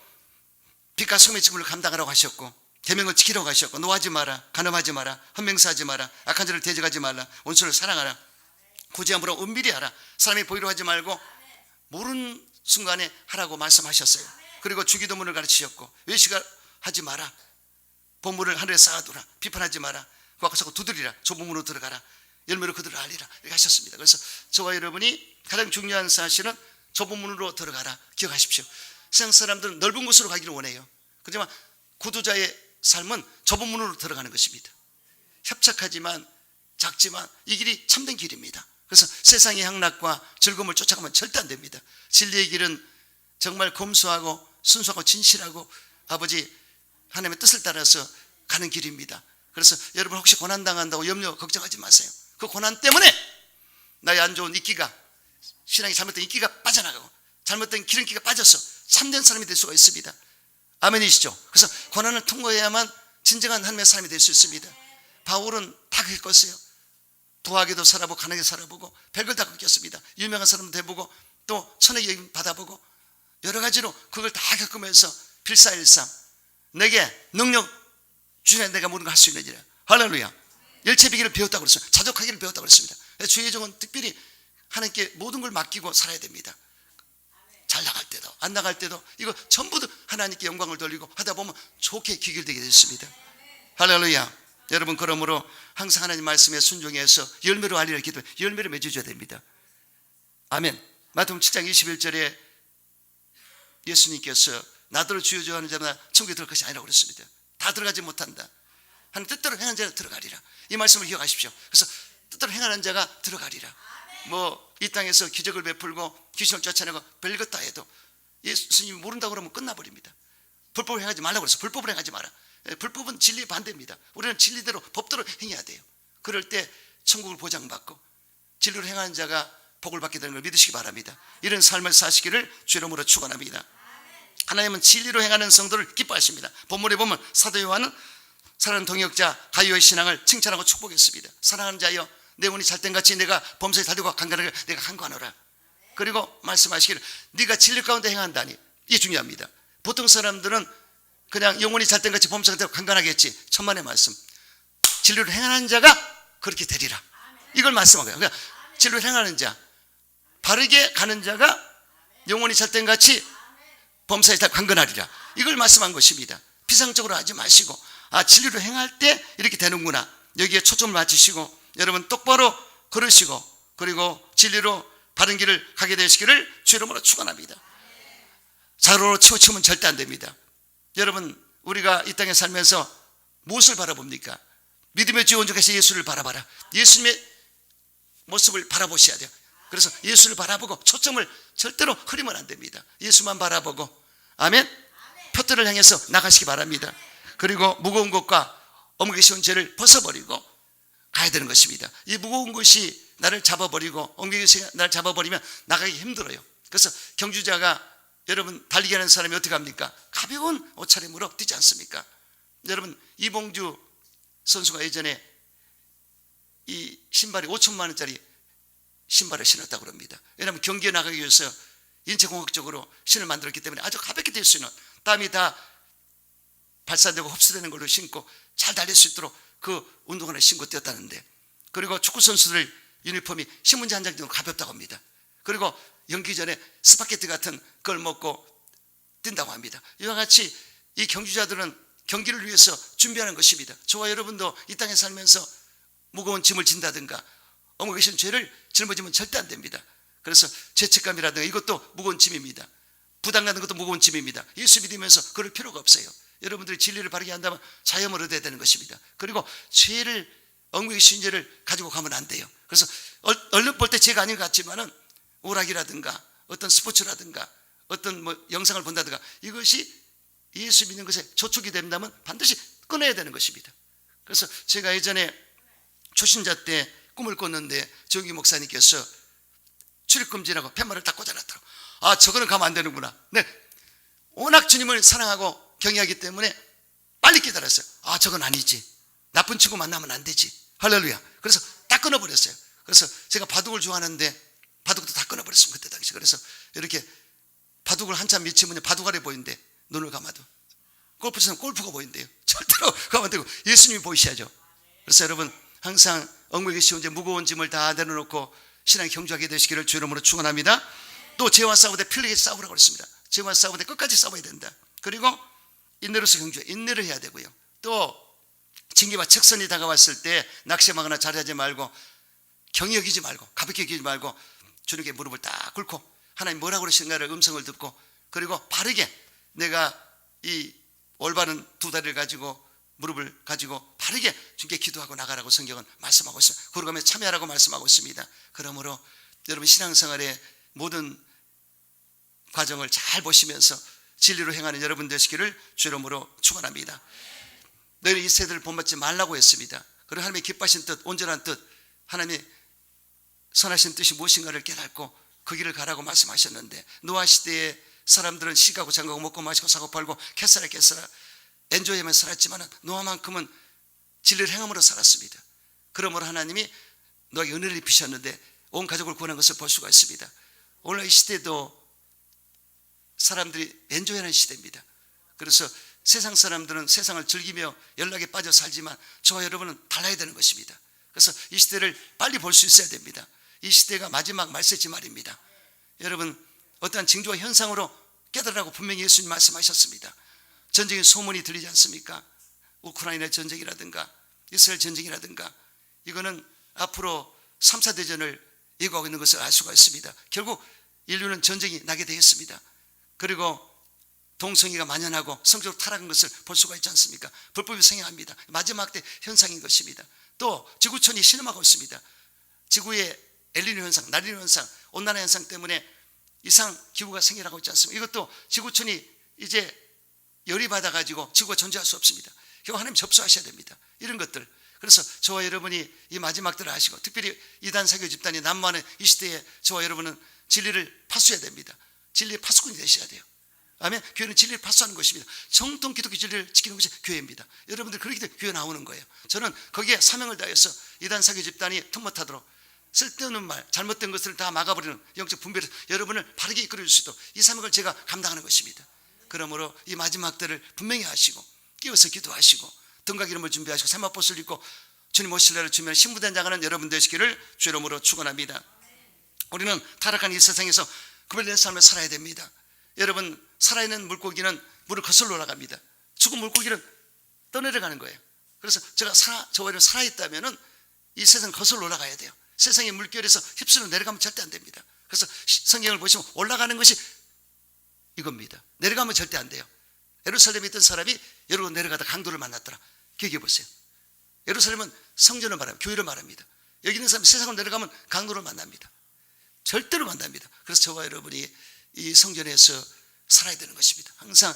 빛과 소금의 직분을 감당하라고 하셨고, 계명을 지키라고 하셨고, 노하지 마라, 간음하지 마라, 헛맹세하지 마라, 악한 자를 대적하지 말라, 원수를 사랑하라, 고지함으로 은밀히 하라, 사람이 보이려 하지 말고 모르는 순간에 하라고 말씀하셨어요. 그리고 주기도문을 가르치셨고, 외식하지 마라, 보물을 하늘에 쌓아두라, 비판하지 마라, 그 앞에 서고 두드리라, 좁은 문으로 들어가라, 열매로 그들을 알리라, 이렇게 하셨습니다. 그래서 저와 여러분이 가장 중요한 사실은 좁은 문으로 들어가라, 기억하십시오. 세상 사람들은 넓은 곳으로 가기를 원해요. 그렇지만 구두자의 삶은 좁은 문으로 들어가는 것입니다. 협착하지만 작지만 이 길이 참된 길입니다. 그래서 세상의 향락과 즐거움을 쫓아가면 절대 안 됩니다. 진리의 길은 정말 검소하고 순수하고 진실하고 아버지 하나님의 뜻을 따라서 가는 길입니다. 그래서 여러분, 혹시 고난당한다고 염려 걱정하지 마세요. 그 고난 때문에 나의 안 좋은 이끼가, 신앙이 잘못된 이끼가 빠져나가고 잘못된 기름기가 빠져서 참된 사람이 될 수가 있습니다. 아멘이시죠? 그래서 고난을 통과해야만 진정한 하나님의 사람이 될 수 있습니다. 바울은 다 겪었어요. 부하게도 살아보고 가난하게 살아보고 별걸 다 겪었습니다. 유명한 사람도 돼보고 또 천의 여김 받아보고 여러 가지로 그걸 다 겪으면서 필사일상 내게 능력 주내 내가 모든 걸 할 수 있느니라. 할렐루야. 일체비기를 배웠다고 그랬어요. 자족하기를 배웠다고 그랬습니다. 주의 종은 특별히 하나님께 모든 걸 맡기고 살아야 됩니다. 잘 나갈 때도 안 나갈 때도 이거 전부 다 하나님께 영광을 돌리고 하다 보면 좋게 귀결되게 됐습니다. 할렐루야. 여러분, 그러므로 항상 하나님 말씀에 순종해서 열매로 알리라 기도해 열매를 맺어줘야 됩니다. 아멘. 마태복음 7장 21절에 예수님께서 나더러 주여 주여 하는 자마다 천국에 들어갈 것이 아니라고 그랬습니다. 다 들어가지 못한다. 하나님 뜻대로 행하는 자가 들어가리라. 이 말씀을 기억하십시오. 그래서 뜻대로 행하는 자가 들어가리라. 이 땅에서 기적을 베풀고 귀신을 쫓아내고 별것 다 해도 예수님이 모른다고 그러면 끝나버립니다. 불법을 행하지 말라고 그래서 불법을 행하지 마라. 불법은 진리의 반대입니다. 우리는 진리대로 법대로 행해야 돼요. 그럴 때 천국을 보장받고 진리로 행하는 자가 복을 받게 되는 걸 믿으시기 바랍니다. 이런 삶을 사시기를 주 이름으로 축원합니다. 하나님은 진리로 행하는 성도를 기뻐하십니다. 본문에 보면 사도 요한은 사랑하는 동역자 가이오의 신앙을 칭찬하고 축복했습니다. 사랑하는 자여, 내 운이 잘된같이 내가 범사에 달리고 간간하게 내가 간구하노라. 그리고 말씀하시기를 네가 진리 가운데 행한다니. 이게 중요합니다. 보통 사람들은 그냥 영혼이 잘된같이 범사에 달리고 간간하게 했지. 천만의 말씀, 진리로 행하는 자가 그렇게 되리라. 이걸 말씀한 거예요. 그러니까 진리로 행하는 자, 바르게 가는 자가 영혼이 잘된같이 범사에 달리고 간간하리라. 이걸 말씀한 것입니다. 피상적으로 하지 마시고, 진리로 행할 때 이렇게 되는구나, 여기에 초점을 맞추시고 여러분 똑바로 걸으시고, 그리고 진리로 바른 길을 가게 되시기를 주 이름으로 축원합니다. 자로로 치우치면 절대 안 됩니다. 여러분, 우리가 이 땅에 살면서 무엇을 바라봅니까? 믿음의 주 온전하신 예수를 바라봐라. 예수님의 모습을 바라보셔야 돼요. 그래서 예수를 바라보고 초점을 절대로 흐리면 안 됩니다. 예수만 바라보고, 아멘, 표대를 향해서 나가시기 바랍니다. 그리고 무거운 것과 엉망이 쉬운 죄를 벗어버리고 가야 되는 것입니다. 이 무거운 것이 나를 잡아버리고 엉망이 나를 잡아버리면 나가기 힘들어요. 그래서 경주자가, 여러분, 달리기 하는 사람이 어떻게 합니까? 가벼운 옷차림으로 뛰지 않습니까? 여러분, 이봉주 선수가 예전에 이 신발이 5천만 원짜리 신발을 신었다고 그럽니다. 왜냐하면 경기에 나가기 위해서 인체공학적으로 신을 만들었기 때문에 아주 가볍게 뛸 수 있는, 땀이 다 발산되고 흡수되는 걸로 신고 잘 달릴 수 있도록 그 운동화를 신고 뛰었다는데, 그리고 축구 선수들 유니폼이 신문지 한 장 정도 가볍다고 합니다. 그리고 연기 전에 스파게티 같은 걸 먹고 뛴다고 합니다. 이와 같이 이 경주자들은 경기를 위해서 준비하는 것입니다. 저와 여러분도 이 땅에 살면서 무거운 짐을 진다든가 엉망이 쉬운 죄를 짊어지면 절대 안 됩니다. 그래서 죄책감이라든가 이것도 무거운 짐입니다. 부담 갖는 것도 무거운 짐입니다. 예수 믿으면서 그럴 필요가 없어요. 여러분들이 진리를 바르게 한다면 자유함을 얻어야 되는 것입니다. 그리고 죄를, 엉망이 쉬운 죄를 가지고 가면 안 돼요. 그래서 얼른 볼 때 죄가 아닌 것 같지만은 오락이라든가 어떤 스포츠라든가 어떤 영상을 본다든가 이것이 예수 믿는 것에 저촉이 된다면 반드시 끊어야 되는 것입니다. 그래서 제가 예전에 초신자 때 꿈을 꿨는데 정기 목사님께서 출입금지라고 팻말을 딱 꽂아놨더라고. 저거는 가면 안 되는구나. 네, 워낙 주님을 사랑하고 경외하기 때문에 빨리 깨달았어요. 저건 아니지, 나쁜 친구 만나면 안 되지. 할렐루야. 그래서 딱 끊어버렸어요. 그래서 제가 바둑을 좋아하는데 바둑도 다 끊어버렸습니다, 그때 당시. 그래서 이렇게 바둑을 한참 미치면 바둑알이 보이는데 눈을 감아도, 골프 치면 골프가 보인대요. 절대로 가면 안 되고 예수님이 보이셔야죠. 그래서 여러분, 항상 엉망이 쉬운 죄, 무거운 짐을 다 내려놓고 신앙 경주하게 되시기를 주 이름으로 축원합니다. 또 죄와 싸우되 필리게 싸우라고 그랬습니다. 죄와 싸우되 끝까지 싸워야 된다. 그리고 인내로서 경주, 인내를 해야 되고요. 또 징계와 책선이 다가왔을 때 낙심하거나 자리하지 말고, 경히 여기지 말고, 가볍게 여기지 말고 주님께 무릎을 딱 꿇고 하나님 뭐라고 그러시는가를 음성을 듣고, 그리고 바르게 내가 이 올바른 두 다리를 가지고 무릎을 가지고 바르게 주님께 기도하고 나가라고 성경은 말씀하고 있습니다. 거룩함에 참여하라고 말씀하고 있습니다. 그러므로 여러분, 신앙생활의 모든 과정을 잘 보시면서 진리로 행하는 여러분 되시기를 주 이름으로 축원합니다. 너희는 이 세대를 본받지 말라고 했습니다. 그리고 하나님의 기뻐하신 뜻, 온전한 뜻, 하나님의 선하신 뜻이 무엇인가를 깨닫고 그 길을 가라고 말씀하셨는데, 노아 시대에 사람들은 시가고 장가고 먹고 마시고 사고 팔고 캐서라 엔조이하며 살았지만 노아만큼은 진리를 행함으로 살았습니다. 그러므로 하나님이 너에게 은혜를 입히셨는데 온 가족을 구원한 것을 볼 수가 있습니다. 오늘 이 시대도 사람들이 엔조이하는 시대입니다. 그래서 세상 사람들은 세상을 즐기며 연락에 빠져 살지만 저와 여러분은 달라야 되는 것입니다. 그래서 이 시대를 빨리 볼 수 있어야 됩니다. 이 시대가 마지막 말세지 말입니다. 여러분, 어떠한 징조와 현상으로 깨달으라고 분명히 예수님 말씀하셨습니다. 전쟁의 소문이 들리지 않습니까? 우크라이나 전쟁이라든가 이스라엘 전쟁이라든가, 이거는 앞으로 3, 4대전을 예고하고 있는 것을 알 수가 있습니다. 결국 인류는 전쟁이 나게 되었습니다. 그리고 동성애가 만연하고 성적으로 타락한 것을 볼 수가 있지 않습니까? 불법이 성행합니다. 마지막 때 현상인 것입니다. 또 지구촌이 신음하고 있습니다. 지구의 엘니뇨 현상, 라니뇨 현상, 온난화 현상 때문에 이상 기후가 생겨나고 있지 않습니까? 이것도 지구촌이 이제 열이 받아가지고 지구가 존재할 수 없습니다. 결국 하나님 접수하셔야 됩니다. 이런 것들. 그래서 저와 여러분이 이 마지막들을 아시고, 특별히 이단 사교 집단이 난무하는 이 시대에 저와 여러분은 진리를 파수해야 됩니다. 진리의 파수꾼이 되셔야 돼요. 아멘. 교회는 진리를 파수하는 것입니다. 정통 기독교 진리를 지키는 것이 교회입니다. 여러분들 그렇기 때문에 교회 나오는 거예요. 저는 거기에 사명을 다해서 이단 사교 집단이 틈못하도록 쓸데없는 말, 잘못된 것을 다 막아버리는 영적 분별을 여러분을 바르게 이끌어줄 수 있도록 이 사명을 제가 감당하는 것입니다. 그러므로 이 마지막 때를 분명히 하시고 끼워서 기도하시고 등각 이름을 준비하시고 세마포스를 입고 주님 오실 날을 주면 신부된 자가는 여러분 되시기를 주 이름으로 축원합니다. 우리는 타락한 이 세상에서 구별된 삶을 살아야 됩니다. 여러분, 살아있는 물고기는 물을 거슬러 올라갑니다. 죽은 물고기는 떠내려가는 거예요. 그래서 저와 살아있다면 이 세상 거슬러 올라가야 돼요. 세상의 물결에서 휩쓸려 내려가면 절대 안 됩니다. 그래서 성경을 보시면 올라가는 것이 이겁니다. 내려가면 절대 안 돼요. 예루살렘에 있던 사람이 여러분 내려가다 강도를 만났더라. 기억해 보세요. 예루살렘은 성전을 말합니다. 교회를 말합니다. 여기 있는 사람이 세상으로 내려가면 강도를 만납니다. 절대로 만납니다. 그래서 저와 여러분이 이 성전에서 살아야 되는 것입니다. 항상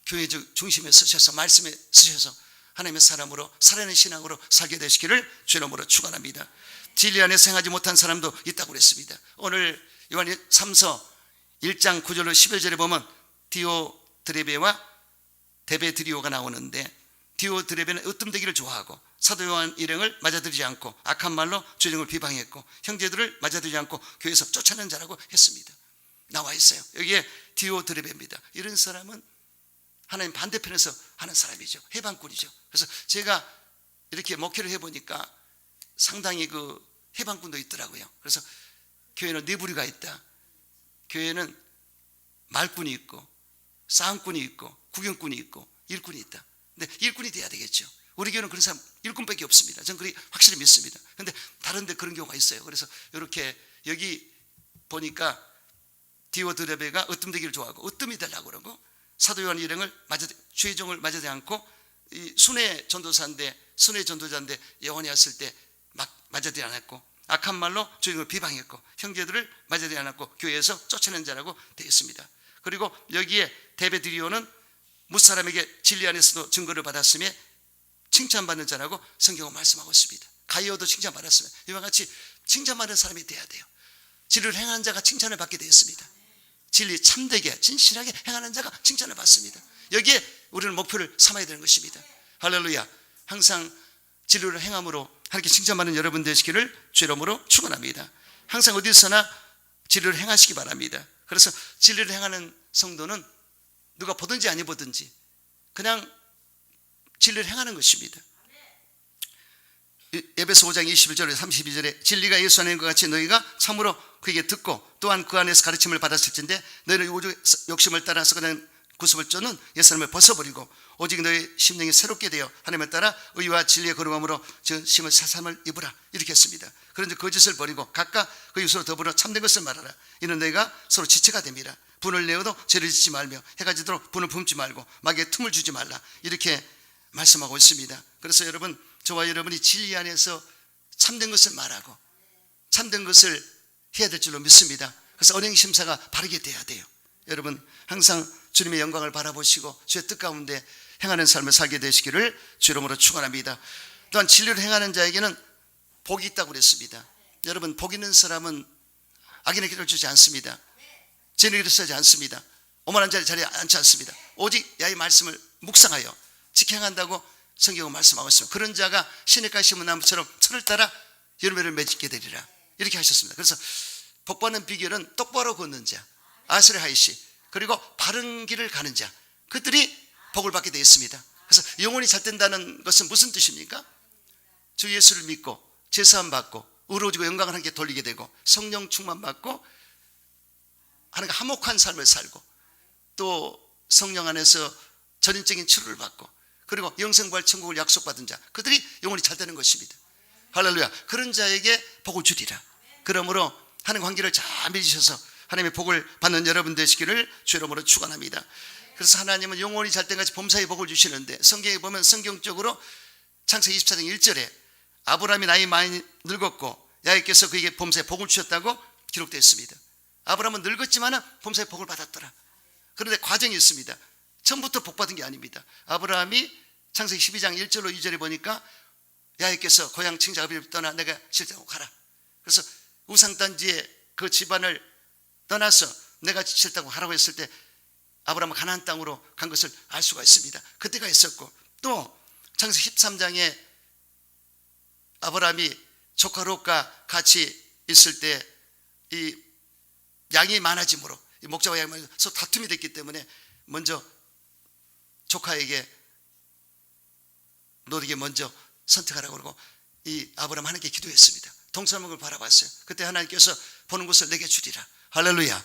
교회 중심에 서셔서 말씀에 서셔서 하나님의 사람으로 살아있는 신앙으로 살게 되시기를 주 이름으로 축원합니다. 진리 안에 생하지 못한 사람도 있다고 그랬습니다. 오늘 요한 3서 1장 9절로 11절에 보면 디오드레베와 데베드리오가 나오는데 디오드레베는 으뜸되기를 좋아하고 사도 요한 일행을 맞아들이지 않고 악한 말로 주님을 비방했고 형제들을 맞아들이지 않고 교회에서 쫓아낸 자라고 했습니다. 나와 있어요. 여기에 디오드레베입니다. 이런 사람은 하나님 반대편에서 하는 사람이죠. 해방꾼이죠. 그래서 제가 이렇게 목회를 해보니까 상당히 그 해방꾼도 있더라고요. 그래서 교회는 네 부류가 있다. 교회는 말꾼이 있고 싸움꾼이 있고 구경꾼이 있고 일꾼이 있다. 근데 일꾼이 돼야 되겠죠. 우리 교회는 그런 사람 일꾼밖에 없습니다. 저는 그렇게 확실히 믿습니다. 그런데 다른 데 그런 경우가 있어요. 그래서 이렇게 여기 보니까 디오드레베가 으뜸되기를 좋아하고 으뜸이 되려고 그러고 사도 요한 일행을 주의 종을 맞아들이지 않고 이 순회 전도자인데 요한이 왔을 때 막 맞아들이지 않았고 악한 말로 주의 종을 비방했고 형제들을 맞아들이지 않았고 교회에서 쫓아낸 자라고 되어 있습니다. 그리고 여기에 데베드리오는 무사람에게 진리 안에서도 증거를 받았음에 칭찬받는 자라고 성경은 말씀하고 있습니다. 가이오도 칭찬받았으면 이와 같이 칭찬받는 사람이 돼야 돼요. 진리를 행하는 자가 칭찬을 받게 되어 있습니다. 진리 참되게 진실하게 행하는 자가 칭찬을 받습니다. 여기에 우리는 목표를 삼아야 되는 것입니다. 할렐루야. 항상 진리를 행함으로 하나님께 칭찬받는 여러분 되시기를 주 이름으로 축원합니다. 항상 어디서나 진리를 행하시기 바랍니다. 그래서 진리를 행하는 성도는 누가 보든지 아니 보든지 그냥 진리를 행하는 것입니다. 에베소 5장 21절에 32절에 진리가 예수 안에 있는 것 같이 너희가 참으로 그에게 듣고 또한 그 안에서 가르침을 받았을진데 너희는 욕심을 따라서 그냥 구습을 쫓는 옛사람을 벗어버리고 오직 너희 심령이 새롭게 되어 하나님을 따라 의와 진리의 거룩함으로 심을 새 삶을 입으라 이렇게 했습니다. 그런데 거짓을 버리고 각각 그 이웃으로 더불어 참된 것을 말하라. 이는 너희가 서로 지체가 됨이라. 분을 내어도 죄를 짓지 말며 해가 지도록 분을 품지 말고 마귀에 틈을 주지 말라 이렇게 말씀하고 있습니다. 그래서 여러분 저와 여러분이 진리 안에서 참된 것을 말하고 참된 것을 해야 될 줄로 믿습니다. 그래서 언행 심사가 바르게 돼야 돼요. 여러분 항상 주님의 영광을 바라보시고 주의 뜻 가운데 행하는 삶을 살게 되시기를 주 이름으로 축원합니다. 또한 진리를 행하는 자에게는 복이 있다고 그랬습니다. 여러분 복 있는 사람은 악인의 길을 주지 않습니다. 진리의 길을 쓰지 않습니다. 오만한 자리에 앉지 않습니다. 오직 야의 말씀을 묵상하여 지켜 행한다고 성경은 말씀하고 있습니다. 그런 자가 시냇가에 심은 나무처럼 철을 따라 여름에를 맺게 되리라 이렇게 하셨습니다. 그래서 복받는 비결은 똑바로 걷는 자 아스레 하이시 그리고 바른 길을 가는 자 그들이 복을 받게 되어 있습니다. 그래서 영혼이 잘 된다는 것은 무슨 뜻입니까? 주 예수를 믿고 제사함 받고 의로워지고 영광을 함께 돌리게 되고 성령 충만 받고 하나님과 화목한 삶을 살고 또 성령 안에서 전인적인 치료를 받고 그리고 영생부활 천국을 약속받은 자 그들이 영혼이 잘 되는 것입니다. 할렐루야. 그런 자에게 복을 주리라. 그러므로 하나님 관계를 잘 맺으셔서 하나님의 복을 받는 여러분 되시기를 주 이름으로 축원합니다. 그래서 하나님은 영혼이 잘 된 같이 범사에 복을 주시는데 성경에 보면 성경적으로 창세기 24장 1절에 아브라함이 나이 많이 늙었고 야훼께서 그에게 범사에 복을 주셨다고 기록되어 있습니다. 아브라함은 늙었지만 범사에 복을 받았더라. 그런데 과정이 있습니다. 처음부터 복 받은 게 아닙니다. 아브라함이 창세기 12장 1절로 2절에 보니까 야훼께서 고향 친자 아비를 떠나 내가 실자고 가라. 그래서 우상단지에 그 집안을 떠나서 내가 싫다고 하라고 했을 때 아브라함은 가나안 땅으로 간 것을 알 수가 있습니다. 그때가 있었고, 또 창세기 13장에 아브라함이 조카 롯과 같이 있을 때 이 양이 많아짐으로, 이 목자와 양이 많아서 서로 다툼이 됐기 때문에 먼저 조카에게, 롯에게 먼저 선택하라고 그러고 이 아브라함 하나님께 기도했습니다. 동서남을 걸 바라봤어요. 그때 하나님께서 보는 곳을 내게 주리라. 할렐루야.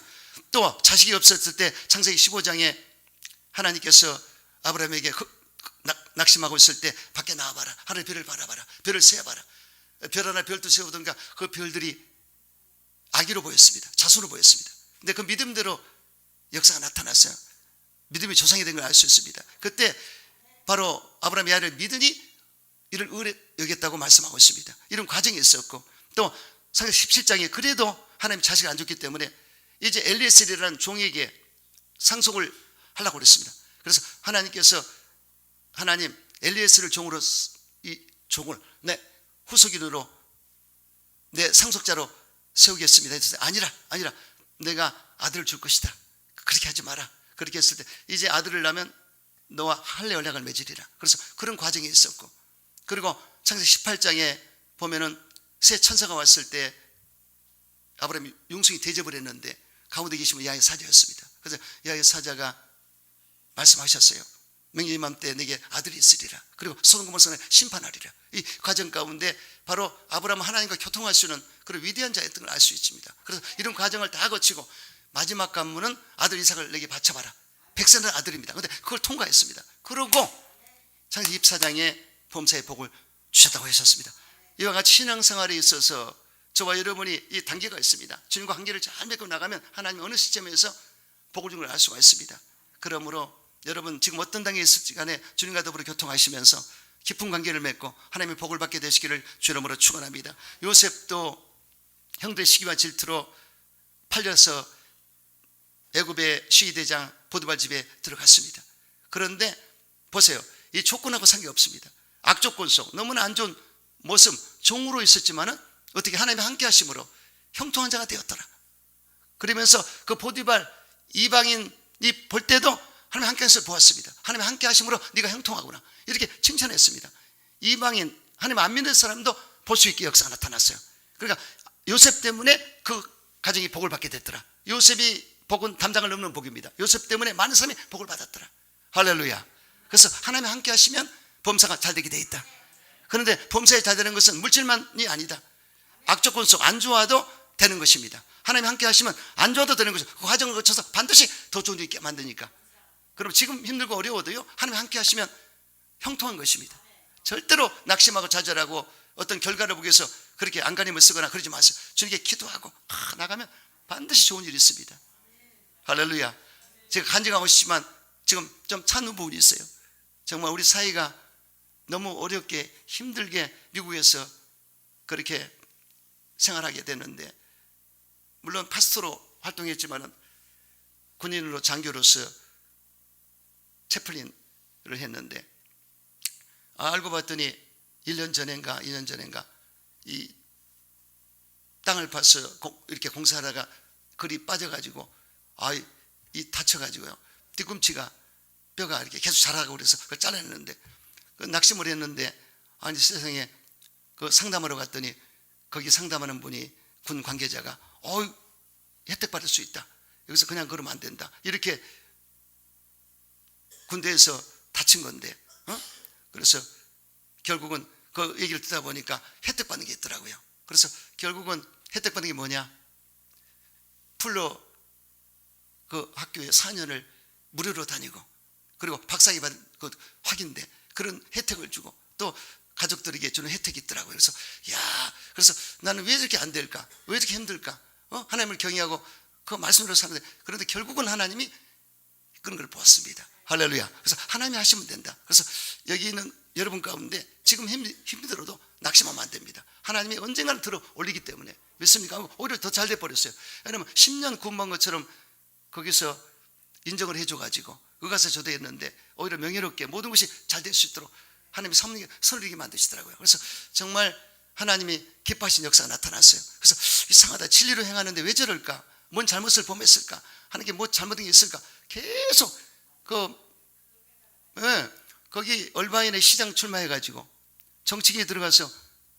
또 자식이 없었을 때 창세기 15장에 하나님께서 아브라함에게 낙심하고 있을 때 밖에 나와봐라. 하늘의 별을 바라봐라. 별을 세어봐라. 별 하나 별도 세우던가 그 별들이 아기로 보였습니다. 자손으로 보였습니다. 근데 그 믿음대로 역사가 나타났어요. 믿음이 조상이 된 걸 알 수 있습니다. 그때 바로 아브라함이 아이를 믿으니 이를 의뢰 여겼다고 말씀하고 있습니다. 이런 과정이 있었고, 또 창세기 17장에 그래도 하나님 자식을 안 줬기 때문에 이제 엘리에셀이라는 종에게 상속을 하려고 그랬습니다. 그래서 하나님께서 하나님 엘리에셀을 종으로, 이 종을 내 후속인으로 내 상속자로 세우겠습니다. 그래서 아니라 내가 아들을 줄 것이다. 그렇게 하지 마라. 그렇게 했을 때 이제 아들을 낳으면 너와 할례 연약을 맺으리라. 그래서 그런 과정이 있었고, 그리고 창세기 18장에 보면은 새 천사가 왔을 때 아브라함이 용숭이 대접을 했는데 가운데 계시면 야훼 사자였습니다. 그래서 야훼 사자가 말씀하셨어요. 명예의 맘 때 내게 아들이 있으리라. 그리고 소돔 고모라에 심판하리라. 이 과정 가운데 바로 아브라함은 하나님과 교통할 수 있는 그런 위대한 자였던 걸 알 수 있습니다. 그래서 이런 과정을 다 거치고 마지막 관문은 아들 이삭을 내게 바쳐봐라. 백세는 아들입니다. 그런데 그걸 통과했습니다. 그러고 창세기 24장에 범사의 복을 주셨다고 하셨습니다. 이와 같이 신앙생활에 있어서 저와 여러분이 이 단계가 있습니다. 주님과 관계를 잘 맺고 나가면 하나님 어느 시점에서 복을 준 걸 알 수가 있습니다. 그러므로 여러분 지금 어떤 단계에 있을지 간에 주님과 더불어 교통하시면서 깊은 관계를 맺고 하나님의 복을 받게 되시기를 주 이름으로 축원합니다. 요셉도 형들의 시기와 질투로 팔려서 애굽의 시위대장 보디발 집에 들어갔습니다. 그런데 보세요. 이 조건하고 상관없습니다. 악조건 속 너무나 안 좋은 모습, 종으로 있었지만은 어떻게 하나님의 함께 하심으로 형통한 자가 되었더라. 그러면서 그 보디발 이방인이 볼 때도 하나님 함께 하심을 보았습니다. 하나님 함께 하심으로 네가 형통하구나. 이렇게 칭찬했습니다. 이방인, 하나님 안 믿는 사람도 볼 수 있게 역사가 나타났어요. 그러니까 요셉 때문에 그 가정이 복을 받게 됐더라. 요셉이 복은 담장을 넘는 복입니다. 요셉 때문에 많은 사람이 복을 받았더라. 할렐루야. 그래서 하나님이 함께 하시면 범사가 잘 되게 돼 있다. 그런데 범사에 잘 되는 것은 물질만이 아니다. 악조건 속 안 좋아도 되는 것입니다. 하나님이 함께 하시면 안 좋아도 되는 것이고 그 과정을 거쳐서 반드시 더 좋은 일 있게 만드니까. 그럼 지금 힘들고 어려워도요, 하나님이 함께 하시면 형통한 것입니다. 절대로 낙심하고 좌절하고 어떤 결과를 보기 위해서 그렇게 안간힘을 쓰거나 그러지 마세요. 주님께 기도하고 나가면 반드시 좋은 일이 있습니다. 할렐루야. 제가 간증하고 싶지만 지금 좀 찬 부분이 있어요. 정말 우리 사이가 너무 어렵게 힘들게 미국에서 그렇게 생활하게 됐는데, 물론 파스토로 활동했지만은 군인으로 장교로서 채플린을 했는데, 알고 봤더니 1년 전인가 2년 전인가 이 땅을 파서 이렇게 공사하다가 글이 빠져가지고 이 다쳐가지고요, 뒤꿈치가 뼈가 이렇게 계속 자라고 그래서 그걸 잘라냈는데, 그 낙심을 했는데, 아니 세상에 그 상담하러 갔더니 거기 상담하는 분이 군 관계자가 혜택 받을 수 있다. 여기서 그냥 그러면 안 된다. 이렇게 군대에서 다친 건데, 그래서 결국은 그 얘기를 듣다 보니까 혜택 받는 게 있더라고요. 그래서 결국은 혜택 받는 게 뭐냐? 풀로 그 학교에 4년을 무료로 다니고, 그리고 박사학위 받은 그 확인돼 그런 혜택을 주고, 또 가족들에게 주는 혜택이 있더라고요. 그래서 그래서 나는 왜 이렇게 안 될까? 왜 이렇게 힘들까? 하나님을 경외하고 그 말씀으로 사는데, 그런데 결국은 하나님이 그런 걸 보았습니다. 할렐루야. 그래서 하나님이 하시면 된다. 그래서 여기 있는 여러분 가운데 지금 힘들어도 낙심하면 안 됩니다. 하나님이 언젠가는 들어 올리기 때문에. 믿습니까? 오히려 더 잘 돼버렸어요. 왜냐하면 10년 군번 것처럼 거기서 인정을 해줘가지고 의가서 조대했는데 오히려 명예롭게 모든 것이 잘 될 수 있도록 하나님이 선을 이게 만드시더라고요. 그래서 정말 하나님이 기뻐하신 역사가 나타났어요. 그래서 이상하다, 진리로 행하는데 왜 저럴까? 뭔 잘못을 범했을까? 하나님께 뭐 잘못된 게 있을까? 계속 거기 얼바인에 시장 출마해가지고 정치계에 들어가서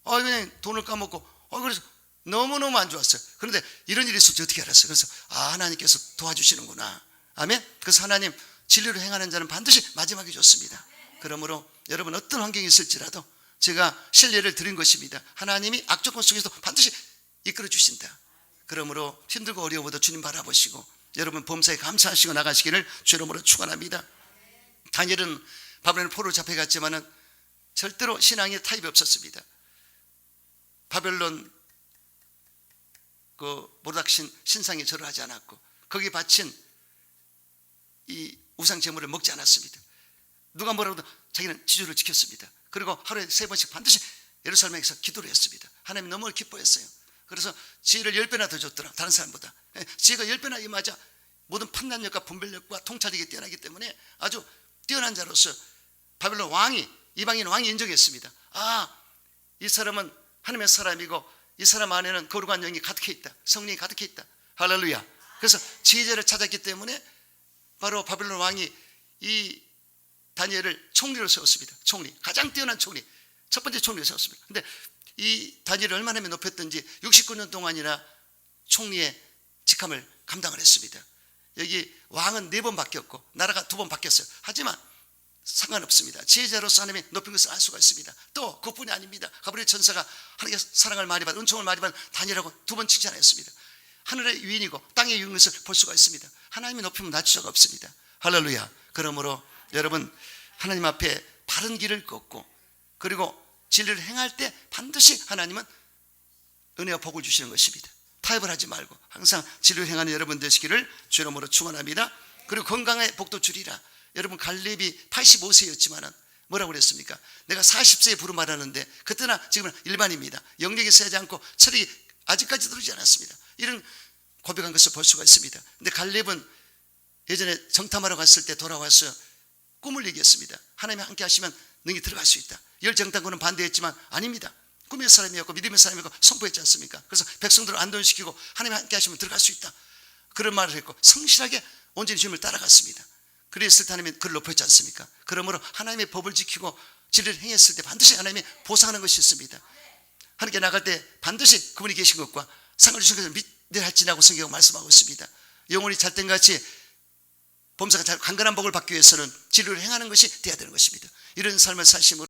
그냥 돈을 까먹고 그래서 너무너무 안 좋았어요. 그런데 이런 일이 있을 줄 어떻게 알았어요? 그래서 하나님께서 도와주시는구나. 아멘. 그래서 하나님 진리로 행하는 자는 반드시 마지막이 좋습니다. 그러므로 여러분 어떤 환경이 있을지라도 제가 신뢰를 드린 것입니다. 하나님이 악조건 속에서 반드시 이끌어 주신다. 그러므로 힘들고 어려워도 주님 바라보시고 여러분 범사에 감사하시고 나가시기를 주님으로 축원합니다. 다니엘은 바벨론 포로로 잡혀갔지만은 절대로 신앙에 타입이 없었습니다. 바벨론 모르닥신 신상에 절을 하지 않았고 거기 바친 이 우상 제물을 먹지 않았습니다. 누가 뭐라고 해도 자기는 지조를 지켰습니다. 그리고 하루에 3번씩 반드시 예루살렘에서 기도를 했습니다. 하나님 너무 기뻐했어요. 그래서 지혜를 10배나 더 줬더라. 다른 사람보다. 지혜가 10배나 임하자 모든 판단력과 분별력과 통찰력이 뛰어나기 때문에 아주 뛰어난 자로서 바벨론 왕이, 이방인 왕이 인정했습니다. 이 사람은 하나님의 사람이고 이 사람 안에는 거룩한 영이 가득해 있다. 성령이 가득해 있다. 할렐루야. 그래서 지혜자를 찾았기 때문에 바로 바벨론 왕이 이 다니엘을 총리로 세웠습니다. 총리, 가장 뛰어난 총리, 첫 번째 총리로 세웠습니다. 근데 이 다니엘을 얼마나 높였든지 69년 동안이나 총리의 직함을 감당을 했습니다. 여기 왕은 4번 바뀌었고 나라가 2번 바뀌었어요. 하지만 상관없습니다. 지혜자로서 하나님이 높인 것을 알 수가 있습니다. 또 그뿐이 아닙니다. 가브리엘 천사가 하나님의 사랑을 많이 받은, 은총을 많이 받은 다니엘하고 2번 칭찬했습니다. 하늘의 유인이고 땅의 유인 것을 볼 수가 있습니다. 하나님이 높이면 낮출 수가 없습니다. 할렐루야. 그러므로 여러분 하나님 앞에 바른 길을 걷고 그리고 진리를 행할 때 반드시 하나님은 은혜와 복을 주시는 것입니다. 타협을 하지 말고 항상 진리를 행하는 여러분 되시기를 주의 이름으로 축원합니다. 그리고 건강에 복도 주리라. 여러분 갈렙이 85세였지만은 뭐라고 그랬습니까? 내가 40세에 부름받았는데 그때나 지금은 일반입니다. 영력이 세지 않고 체력이 아직까지 들어오지 않았습니다. 이런 고백한 것을 볼 수가 있습니다. 근데 갈렙은 예전에 정탐하러 갔을 때 돌아와서 꿈을 얘기했습니다. 하나님이 함께 하시면 능히 들어갈 수 있다. 열정탐꾼은 반대했지만 아닙니다. 꿈의 사람이었고 믿음의 사람이었고 선포했지 않습니까? 그래서 백성들을 안도시키고 하나님이 함께 하시면 들어갈 수 있다. 그런 말을 했고 성실하게 온전히 주님을 따라갔습니다. 그랬을 때 하나님이 그를 높였지 않습니까? 그러므로 하나님의 법을 지키고 진리를 행했을 때 반드시 하나님이 보상하는 것이 있습니다. 하나님께 나갈 때 반드시 그분이 계신 것과 상을 주신 것을 믿으려 할지라고 성경은 말씀하고 있습니다. 영혼이 잘된 같이 범사가 잘 강건한 복을 받기 위해서는 진리를 행하는 것이 돼야 되는 것입니다. 이런 삶을 사심으로